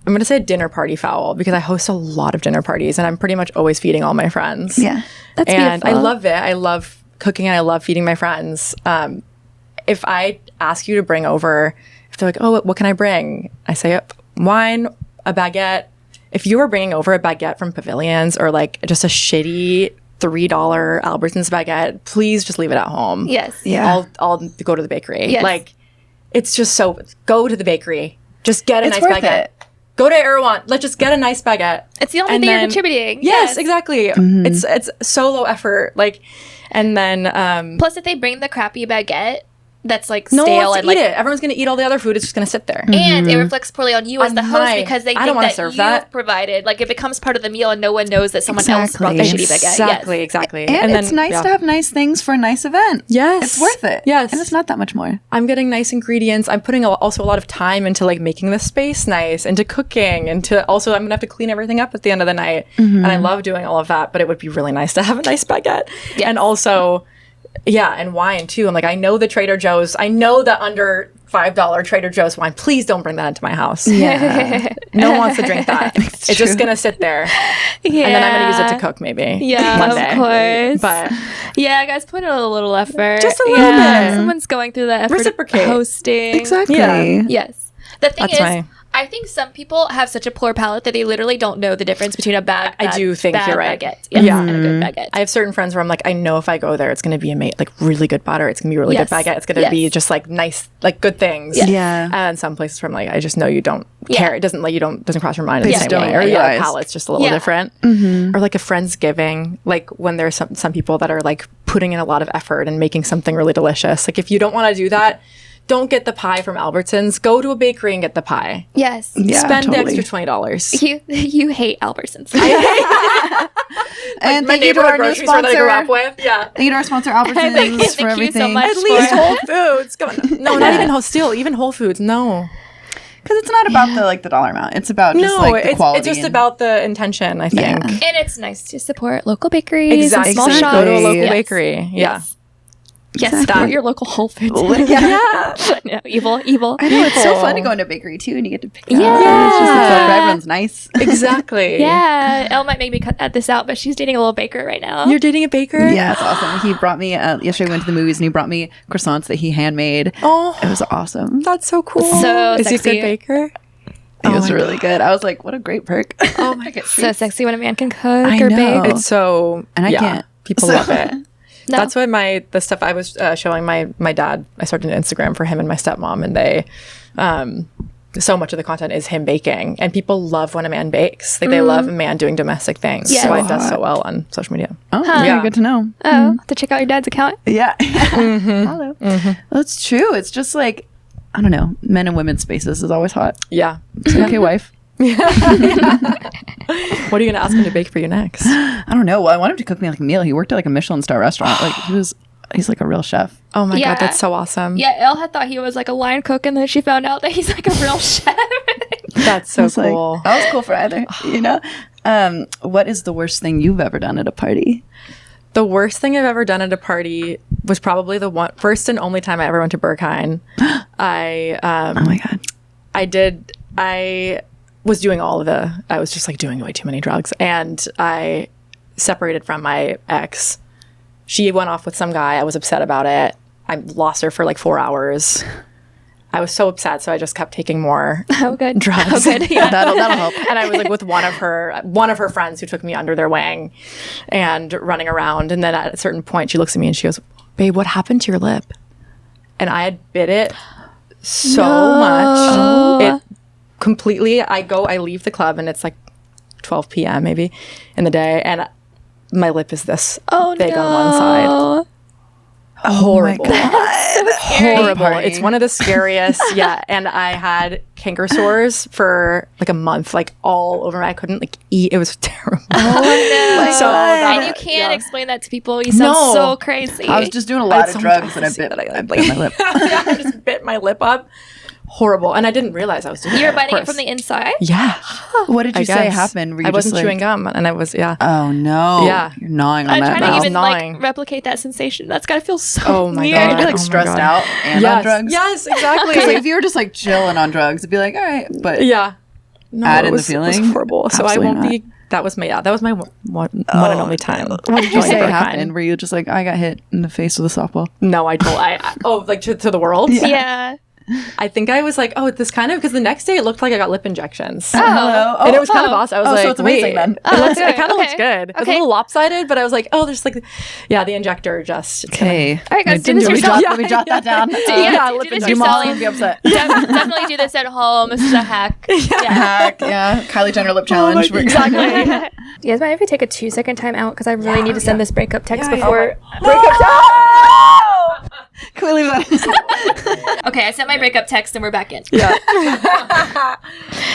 going to say dinner party foul because I host a lot of dinner parties and I'm pretty much always feeding all my friends. Yeah. That's And beautiful. I love it. I love cooking and I love feeding my friends. If I ask you to bring over, if they're like, oh, what can I bring? I say wine, a baguette. If you were bringing over a baguette from Pavilions or like just a shitty $3 Albertsons baguette, please just leave it at home. Yes. Yeah. I'll go to the bakery. Yes. Like, it's just so, go to the bakery. Just get a It's nice worth baguette. it. Go to Erewhon. Let's just get a nice baguette. It's the only And thing you're then- contributing. Yes, exactly. It's so low effort. Like, and then Plus, if they bring the crappy baguette that's like no one stale wants and to like, eat it. Everyone's gonna eat all the other food. It's just gonna sit there. and it reflects poorly on you as On the host my- because they I don't think wanna that serve you've that. provided. Like it becomes part of the meal and no one knows that someone else brought the Exactly. shitty baguette. Exactly, Yes. exactly. And it's then, nice yeah. to have nice things for a nice event. Yes. It's worth it. Yes. And it's not that much more. I'm getting nice ingredients. I'm putting also a lot of time into like making the space nice, into cooking, into also I'm gonna have to clean everything up at the end of the night. And I love doing all of that, but it would be really nice to have a nice baguette. Yes. And also, yeah, and wine too. And like I know the Trader Joe's, I know the under $5 Trader Joe's wine. Please don't bring that into my house. Yeah. No one wants to drink that. It's just gonna sit there. Yeah. And then I'm gonna use it to cook maybe. Yeah, one of day. course. But Yeah, guys, put in a little effort. Just a little bit. Someone's going through that effort. Reciprocate. Of hosting. Exactly. Yeah. Yes. The thing That's is, my- I think some people have such a poor palate that they literally don't know the difference between a bad I do think bad you're right. baguette, yes, Yeah. and a good baguette. I have certain friends where I'm like, I know if I go there, it's going to be like really good butter. It's going to be really Yes. good baguette. It's going to be Yes. just like nice, like good things. Yes. Yeah. And some places where I'm like, I just know you don't Yeah. care. It doesn't like doesn't cross your mind in They the just same don't way. Or your realize. palate's just a little Yeah. different. Or like a Friendsgiving, like when there's some people that are like putting in a lot of effort and making something really delicious. Like if you don't want to do that, don't get the pie from Albertsons. Go to a bakery and get the pie. Yes. Yeah, Spend totally. the extra $20. You hate Albertsons. And My thank you to neighborhood our new grocery store that I grew up sponsor. with. Yeah. Thank you to our sponsor, Albertsons, Thank you for so everything. much. At least Whole Foods. Come on. No, not even still even Whole Foods. No, Because it's not about the dollar amount. It's about just like the quality. it's just and- about the intention. I think Yeah. And it's nice to support local bakeries, exactly. and small shops. Go to a local Yes. bakery. Yeah. Yes, Exactly. support your local Whole Foods. Yeah. No, evil. I know it's so People. fun to go into a bakery too, and you get to pick. Yeah. It's just everyone's nice. Exactly. Yeah, Elle might make me cut this out, but she's dating a little baker right now. You're dating a baker? Yeah, it's awesome. He brought me yesterday. We went to the movies, and he brought me croissants that he handmade. Oh, It was awesome. that's so cool. So Is he a sexy. good baker? It was really good. I was like, what a great perk. Oh my God. So sexy when a man can cook I or know. bake. It's so And I yeah, can't. People So- love it. No. That's what the stuff I was showing my dad. I started an Instagram for him and my stepmom, and they, so much of the content is him baking, and people love when a man bakes. Like they love a man doing domestic things. Yes. So why So it does so hot. well on social media. Oh, Huh. yeah, good to know. Oh, to check out your dad's account. Yeah. Hello. That's true. It's just like, I don't know, men and women's spaces is always hot. Yeah. It's okay, wife. What are you gonna ask him to bake for you next? I don't know. Well, I want him to cook me like a meal. He worked at like a Michelin star restaurant. Like he's like a real chef. Oh my Yeah. god, that's so awesome. Yeah, Elle had thought he was like a line cook, and then she found out that he's like a real chef. That's I so was like, cool. that was cool for either. You know, what is the worst thing you've ever done at a party? The worst thing I've ever done at a party was probably the first and only time I ever went to Berghain. Oh my god. I was doing I was just like doing way too many drugs, and I separated from my ex. She went off with some guy. I was upset about it. I lost her for like 4 hours. I was so upset, so I just kept taking more Oh, good. drugs. Oh, good. Yeah. That'll help. And I was like with one of her friends who took me under their wing and running around. And then at a certain point, she looks at me and she goes, "Babe, what happened to your lip?" And I had bit it so much. It completely. I leave the club and it's like 12 p.m. maybe in the day, and my lip is this big on one side. Horrible. Oh my god. Horrible. Party. It's one of the scariest. Yeah. And I had canker sores for like a month, like all over. I couldn't like eat. It was terrible. Oh, no. So and you can't explain that to people. You sound so crazy. I was just doing a lot of drugs and I bit my lip. I just bit my lip up. Horrible. And I didn't realize I was doing it. You were biting it from the inside? Yeah. What did you say happened? Were you I wasn't just chewing gum, and I was, Oh, no. Yeah. You're gnawing on I'm that trying to even gnawing. like replicate that sensation. That's gotta feel so my weird. God. You'd be like stressed out and on drugs. Yes, exactly. Because like, if you were just like chilling on drugs, it'd be like, all right. But yeah. No, add in the It feeling. was horrible. So I won't be. That was my one and only time. What did you say happened? Were you just like, I got hit in the face with a softball? No, I told. Like to the world. Yeah. I think I was like, this kind of, because the next day it looked like I got lip injections. Hello. And it was kind of awesome. I was like, so it's amazing then. It kind of looks good. It's a Okay. little lopsided, but I was like, there's like, the injector just. Okay. All right, guys, do this yourself. Let me jot that down. Do lip this injection. Your mom's yourself. going to be upset. Definitely do this at home. This is a hack. Hack, yeah. Kylie Jenner lip challenge. Exactly. You guys mind if we take a 2-second time out? Because I really need to send this breakup text before. Can we leave that? Okay, I sent my breakup text and we're back in. Yeah.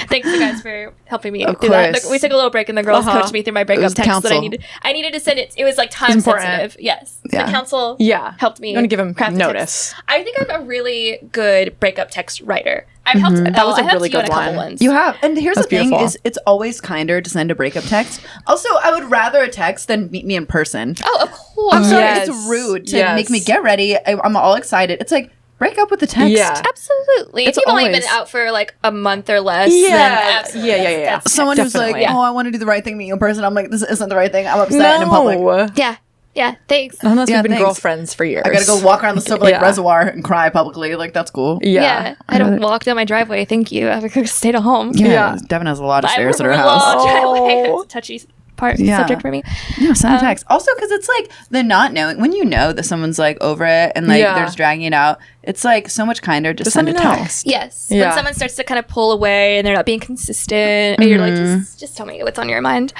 Thanks, you guys, for helping me Of do that. course. We took a little break and the girls coached me through my breakup was text that I counsel. needed. I needed to send it. It was like time important. sensitive. Yes. Yeah. The council Yeah. helped me. You want to give him craft the notice. text. I think I'm a really good breakup text writer. I've helped. That was a I helped really you in good a couple one. ones. You have. And here's That's the thing beautiful. is it's always kinder to send a breakup text. Also, I would rather a text than meet me in person. Oh, of course. I'm sorry, Yes. it's rude to Yes. make me get ready. I'm all excited. It's like, break up with the text. Yeah. Absolutely. It's if you've only been always- out for like a month or less, Yeah. then absolutely. Yeah. That's Someone who's like, Definitely. I want to do the right thing, meet you in person. I'm like, this isn't the right thing. I'm upset and in public. yeah. Yeah. Thanks. Unless Yeah, we've been thanks. girlfriends for years. I gotta go walk around the Silver Lake Yeah. Reservoir and cry publicly. Like, that's cool. Yeah. I don't walk down my driveway. Thank you. I could stay at home. Yeah. Devin has a lot of I stairs at have her a long house. driveway. Oh. It's a touchy part Yeah. subject for me. No, send a text. Also, because it's like the not knowing, when you know that someone's like over it and like Yeah. they're just dragging it out, it's like so much kinder to Just send a let me know. text. Yes. Yeah. When someone starts to kind of pull away and they're not being consistent, and you're like, just tell me what's on your mind.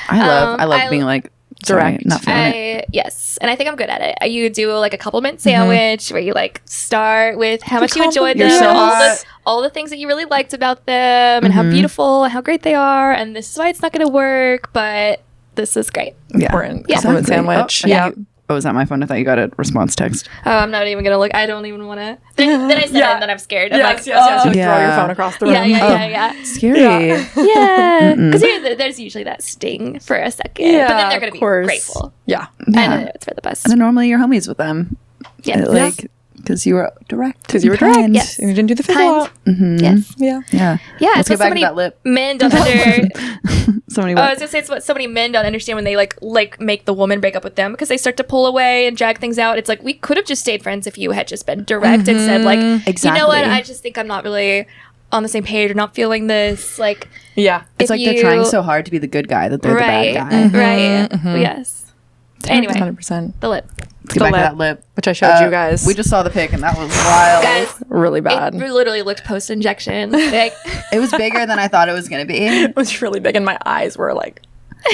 I love I- being like Direct. sorry, not feeling it. Yes, and I think I'm good at it. You do like a compliment sandwich where you like start with how much you enjoyed them, You're so and hot. all the things that you really liked about them, and how beautiful and how great they are, and this is why it's not going to work, but this is great. Yeah. Important Yeah. compliment Exactly. sandwich. Oh, Yeah. Oh, is that my phone? I thought you got a response text. Oh, I'm not even going to look. I don't even want to. Then I said it, and then I'm scared. I'm like, You like, throw Yeah. your phone across the room. yeah. Scary. Yeah, because there's usually that sting for a second, Yeah, but then they're going of to be course. grateful. Yeah. And Yeah. it's for the best. And then normally you're homies with them. Yeah. Like, because you were direct. Because you were and direct. kind. Yes. And you didn't do the fizzle Kind. out. Yes. Yeah. Yeah. Yeah, Let's it's get what back so to many that lip. men don't under. So many I was gonna say it's what so many men don't understand when they like make the woman break up with them because they start to pull away and drag things out. It's like we could have just stayed friends if you had just been direct and said like, you know what, Exactly. I just think I'm not really on the same page or not feeling this. Like, Yeah. It's if like they're you- trying so hard to be the good guy that they're right, the bad guy. right, yes. Anyway, 100%. the lip, Let's get back to lip. that lip. Which I showed you guys. We just saw the pic and that was wild. guys. really bad. It literally looked post injection. Like, It was bigger than I thought it was going to be. It was really big, and my eyes were like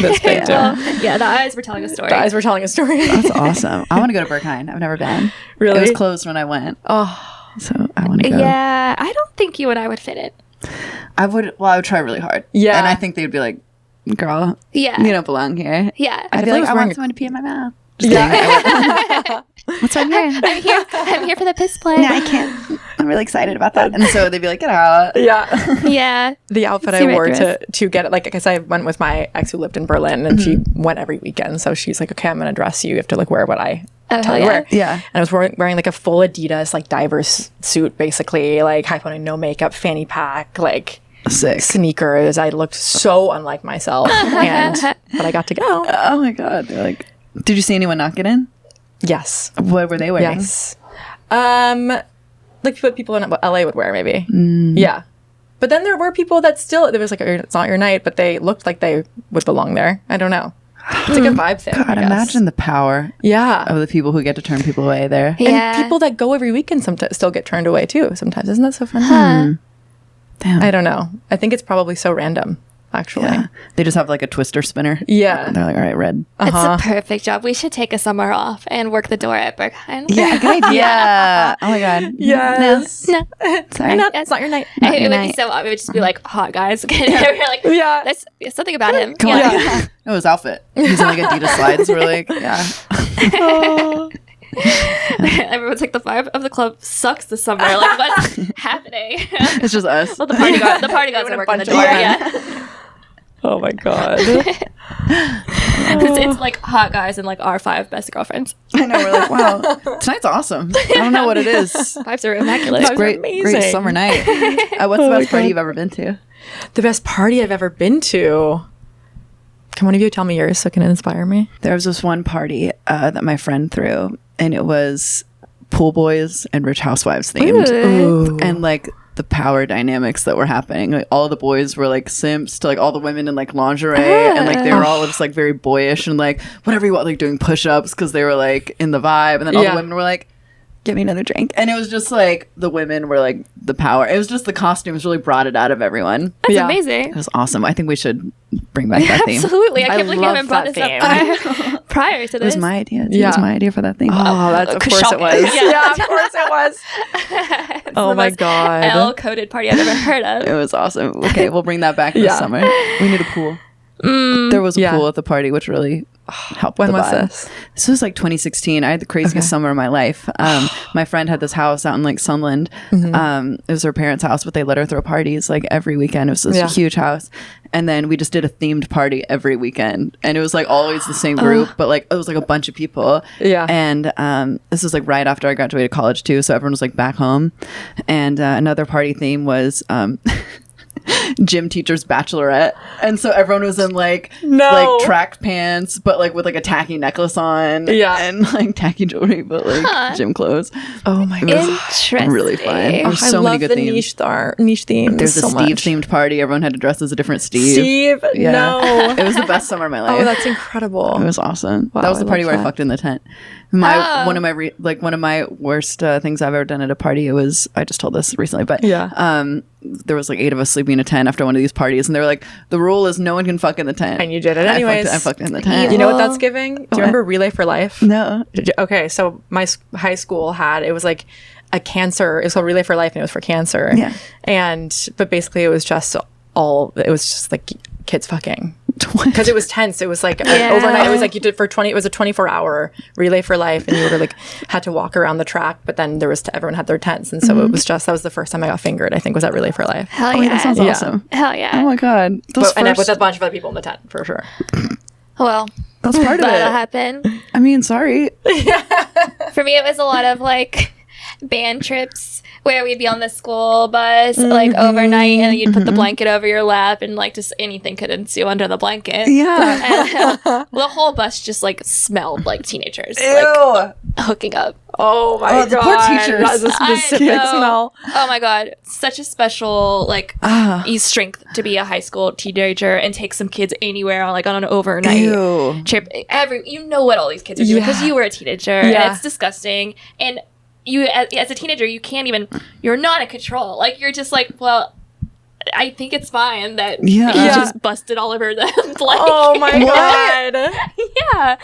this big too. yeah, the eyes were telling a story. The eyes were telling a story. That's awesome. I want to go to Berghain. I've never been. Really? It was closed when I went. Oh, So I want to go. Yeah, I don't think you and I would fit it. I would try really hard. Yeah. And I think they'd be like, girl, Yeah, you don't belong here. yeah. I'd be definitely like, was I wearing want a- someone to pee in my mouth. yeah. What's on your end? I'm here for the piss play. No, I can't. I'm really excited about that. And so they'd be like, get out. Yeah. Yeah. The outfit See I right wore through to get it, like, I guess I went with my ex who lived in Berlin, and she went every weekend. So she's like, okay, I'm going to dress you. You have to like wear what I tell you to wear. Yeah. And I was wearing like a full Adidas, like diver's suit, basically, like high pony, no makeup, fanny pack, like Sick. sneakers. I looked so unlike myself, but I got to go. Oh my God. They're like, did you see anyone not get in? Yes. What were they wearing? Yes. Like what people in LA would wear, maybe. Yeah. But then there were people that still, there was like, it's not your night, but they looked like they would belong there. I don't know. It's like a vibe thing. God, I guess. imagine the power Yeah. of the people who get to turn people away there. Yeah. And people that go every weekend sometimes still get turned away too. Sometimes, isn't that so funny? Damn. I don't know. I think it's probably so random. actually. Yeah. They just have like a twister spinner. Yeah. They're like, all right, red. It's a perfect job. We should take a summer off and work the door at Berghain. Yeah, good idea. Oh my God. Yes. No. Sorry. Not, it's not your night. It would be so odd. It would just be like hot guys. We're like, Yeah. there's something about him. Come on. Yeah. Oh, his outfit. He's in like Adidas slides. We're like, yeah. Everyone's like, the vibe of the club sucks this summer. Like, what's happening? It's just us. Well, the party guys are working the door. Yeah. Oh my God. It's like hot guys and like our 5 best girlfriends. I know. We're like, wow, tonight's awesome. I don't know what it is. Vibes are immaculate. It's great, great summer night. What's the best party you've ever been to? The best party I've ever been to. Can one of you tell me yours so it can inspire me? There was this one party that my friend threw, and it was pool boys and Rich Housewives themed. Ooh. And like the power dynamics that were happening. Like all the boys were like simps to like all the women in like lingerie, and like they were all just like very boyish and like whatever you want, like doing push-ups because they were like in the vibe, and then all the women were like, get me another drink. And it was just like the women were like the power. It was just the costumes really brought it out of everyone. That's amazing. It was awesome. I think we should bring back that theme. Absolutely. I can't believe you haven't brought this up prior to this. It was my idea. It was my idea for that theme. Oh, that's of course it was. Yeah, of course it was. Oh my God. Elle coded party I've ever heard of. It was awesome. Okay, we'll bring that back this summer. We need a pool. There was a pool at the party, which really helped. When the was vibe. this? This was like 2016. I had the craziest summer of my life. My friend had this house out in like Sunland. It was her parents' house, but they let her throw parties like every weekend. It was this huge house. And then we just did a themed party every weekend. And it was like always the same group, but like it was like a bunch of people. Yeah. And this was like right after I graduated college too. So everyone was like back home. And another party theme was gym teacher's bachelorette, and so everyone was in like track pants but like with like a tacky necklace on and like tacky jewelry but like gym clothes. Oh my God. Interesting. Really fun. There's so many good themes. Niche themes. There's a so Steve much. themed party. Everyone had to dress as a different Steve. No. It was the best summer of my life. Oh, that's incredible. It was awesome. Wow, that was the I party love where I that. fucked in the tent. One of my worst things I've ever done at a party. It was, I just told this recently, but there was like 8 of us sleeping in a tent after one of these parties, and they were like, the rule is no one can fuck in the tent. And you did it anyways. I fucked in the tent. You know what that's giving? Do you remember Relay for Life? No. Okay, so my high school it was like a cancer. It was called Relay for Life, and it was for cancer. Yeah. But basically it was just like kids fucking. Because it was tense. It was like overnight. It was like you did for 20. It was a 24-hour Relay for Life, and you would like had to walk around the track. But then everyone had their tents, and so it was just that was the first time I got fingered. I think was at Relay for Life. Hell yeah. That sounds awesome. Hell yeah. Oh my God. And with a bunch of other people in the tent for sure. Well, that's part of it. that'll happen. I mean, sorry. For me, it was a lot of like band trips where we'd be on the school bus like overnight, and then you'd put the blanket over your lap, and like just anything could ensue under the blanket. Yeah. And, the whole bus just like smelled like teenagers Ew. like hooking up. Oh my God. The poor teachers. That's a specific smell. Oh my God. Such a special like strength to be a high school teenager and take some kids anywhere on an overnight trip. You know what all these kids are doing because you were a teenager, and it's disgusting. And you as a teenager, you're not in control. Like you're just like, well, I think it's fine that you just busted all over the blanket. Oh my God.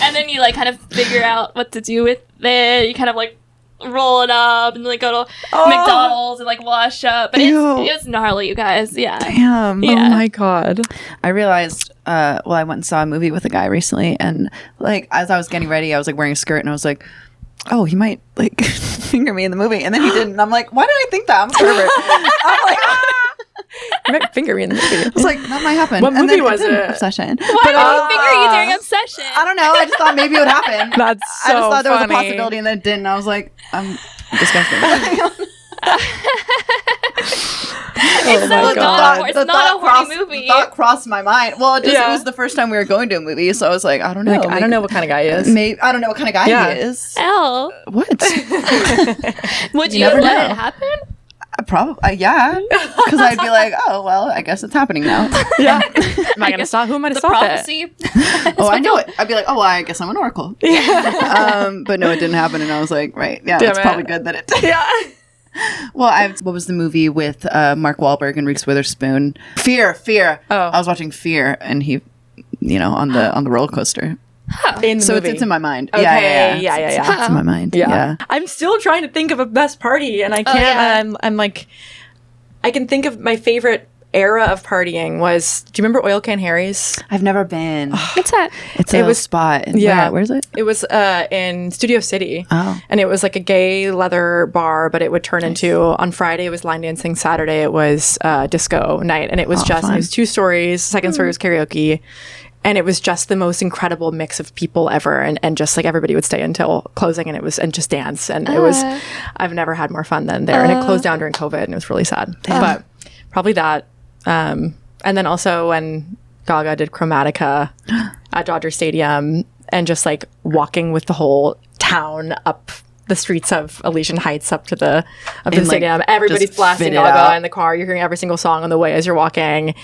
And then you like kind of figure out what to do with it. You kind of like roll it up and like go to McDonald's and like wash up. But it was gnarly, you guys. Yeah. Damn. Yeah. Oh my God. I realized, I went and saw a movie with a guy recently, and like as I was getting ready, I was like wearing a skirt, and I was like, oh, he might like finger me in the movie, and then he didn't. And I'm like, why did I think that? I'm a pervert. I'm like, You might finger me in the movie. it's like that might happen. What movie was it? Obsession. Why did he finger you during Obsession? I don't know. I just thought maybe it would happen. That's so I just thought there was a funny. possibility, and then it didn't. I was like, I'm disgusting. It's not a horny movie. The thought crossed my mind. Well, it was the first time we were going to a movie, so I was like, I don't know. I don't know what kind of guy he is. Maybe I don't know what kind of guy he is. Elle. What? Would you never let know. it happen? Probably, yeah. Because I'd be like, oh, well, I guess it's happening now. Yeah. Am I going to stop? Who am I to The stop prophecy. Oh, I know it. I'd be like, oh, well, I guess I'm an oracle. But no, it didn't happen. And I was like, right. Yeah, Damn it's it. probably good that it did. Yeah. Well, what was the movie with Mark Wahlberg and Reese Witherspoon? Fear. Oh, I was watching Fear, and he, on the roller coaster. In the movie. It's in my mind. Okay. Yeah. It's in my mind. Yeah. I'm still trying to think of a best party, and I can't. I'm like, I can think of my favorite era of partying was. Do you remember Oil Can Harry's? I've never been. What's that? It was spot. Where's it? It was in Studio City. Oh. And it was like a gay leather bar, but it would turn into, on Friday it was line dancing, Saturday it was disco night, and it was it was 2 stories. Second story was karaoke. And it was just the most incredible mix of people ever, and just like everybody would stay until closing, and just dance, and it was. I've never had more fun than there, and it closed down during COVID, and it was really sad. But probably that, and then also when Gaga did Chromatica at Dodger Stadium, and just like walking with the whole town up the streets of Elysian Heights up to the stadium. Everybody's blasting Gaga in the car. You're hearing every single song on the way as you're walking,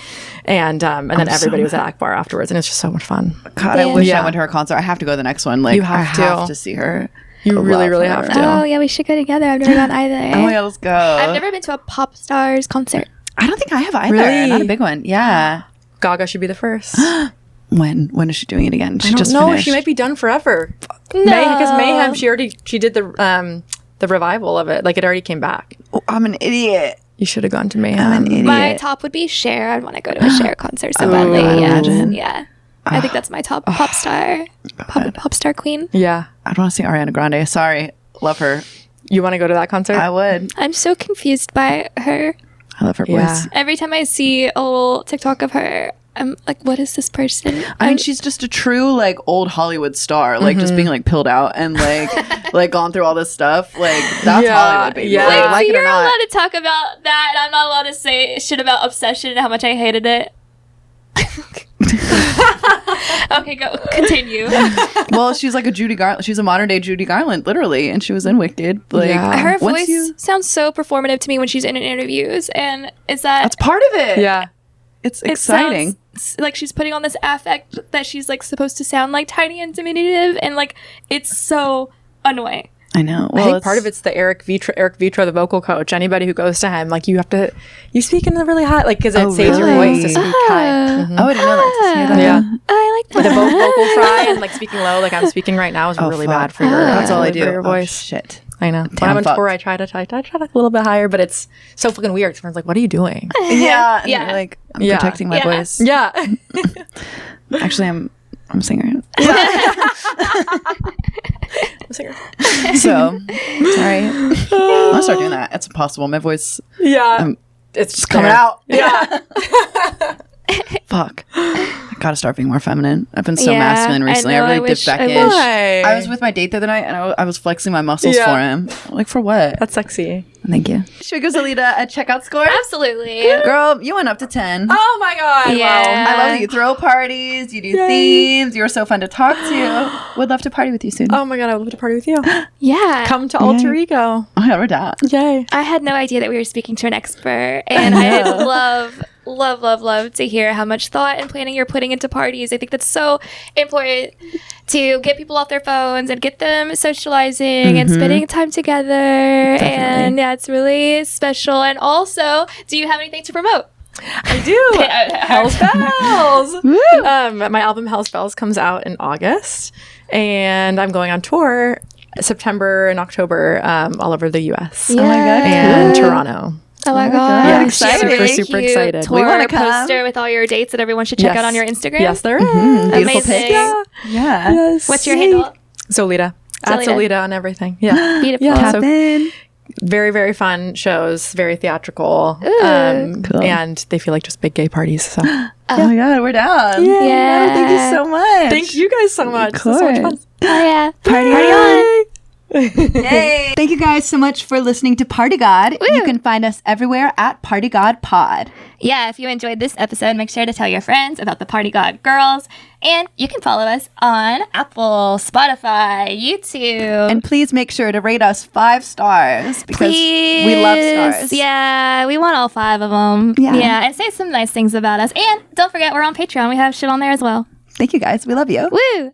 and then everybody was at Akbar afterwards, and it's just so much fun. God, I wish I went to her concert. I have to go to the next one. Like, you have I have to see her. You really have to. Oh yeah, we should go together. I've never gone either. Oh my God, let's go. I've never been to a pop stars concert. I don't think I have either. Really? Not a big one. Yeah. Gaga should be the first. When is she doing it again? I don't know. She might be done forever. No, because Mayhem. She did the revival of it. Like, it already came back. Oh, I'm an idiot. You should have gone to Mayhem. I'm an idiot. My top would be Cher. I'd want to go to a Cher concert so badly. Imagine. Yeah. I think that's my top pop star. Pop star queen. Yeah. I'd want to see Ariana Grande. Sorry. Love her. You want to go to that concert? I would. I'm so confused by her. I love her voice. Every time I see a little TikTok of her, I'm like, what is this person? I mean, she's just a true like old Hollywood star, like just being like pilled out and like gone through all this stuff. Like, that's Hollywood, baby. Yeah. Like so it or you're not. allowed to talk about that, and I'm not allowed to say shit about Obsession and how much I hated it. Okay, go continue. Well, she's like a Judy Garland. She's a modern day Judy Garland, literally, and she was in Wicked. Like, her voice sounds so performative to me when she's in interviews, and that's part of it. Yeah, it's exciting. Like she's putting on this affect that she's like supposed to sound like tiny and diminutive, and like it's so annoying. I know. Well, I think part of it's the Eric Vitro, the vocal coach. Anybody who goes to him, like, you speak in a really high, like, because it saves your voice to speak high. Oh, I didn't know that. Yeah. I like that. The vocal fry and like speaking low, like I'm speaking right now, is really bad for your. That's all I do. For your voice. Shit. I know. When I'm on tour, I try to a little bit higher, but it's so fucking weird. Everyone's like, "What are you doing?" Yeah. Like, I'm protecting my voice. Yeah. Actually, I'm a singer. Singer. So, sorry. I'm gonna start doing that. It's impossible. My voice. Yeah. It's just coming out. Yeah. Fuck. I gotta start being more feminine. I've been so masculine recently. I really dipped back in. I was with my date the other night, and I was flexing my muscles for him. Like, for what? That's sexy. Thank you. Should we go, Zolita, a checkout score? Absolutely. Girl, you went up to 10. Oh my God. Yeah. Wow. I love that you throw parties, you do themes, you're so fun to talk to. Would love to party with you soon. Oh my God, I would love to party with you. Yeah. Come to Alter Ego. Oh my God, we're down. Yay. I had no idea that we were speaking to an expert, and I love to hear how much thought and planning you're putting into parties. I think that's so important to get people off their phones and get them socializing and spending time together. Definitely. And yeah, it's really special. And also, do you have anything to promote? I do. Hell's Bells. My album Hell's Bells comes out in August, and I'm going on tour September and October all over the US. Yeah. Oh my God. And Toronto. Oh my God. Yeah, exciting. super excited. Tour We want to poster with all your dates that everyone should check out on your Instagram. Yes, there is. Beautiful Amazing. pics. Yeah. Yes. What's your handle? Zolita. At Zolita on everything. Yeah. Beautiful. Yeah, Tap in. very, very fun shows, very theatrical. Cool. And they feel like just big gay parties. So Oh my God, we're down. Yeah. Thank you so much. thank you guys so much. This is so much fun. Oh yeah. Party on. Yay. Thank you guys so much for listening to Party God. You can find us everywhere at Party God Pod. Yeah, if you enjoyed this episode, make sure to tell your friends about the Party God Girls. And you can follow us on Apple, Spotify, YouTube. And please make sure to rate us 5 stars because we love stars. Yeah, we want all 5 of them. Yeah. And say some nice things about us. And don't forget, we're on Patreon. We have shit on there as well. Thank you guys. We love you. Woo!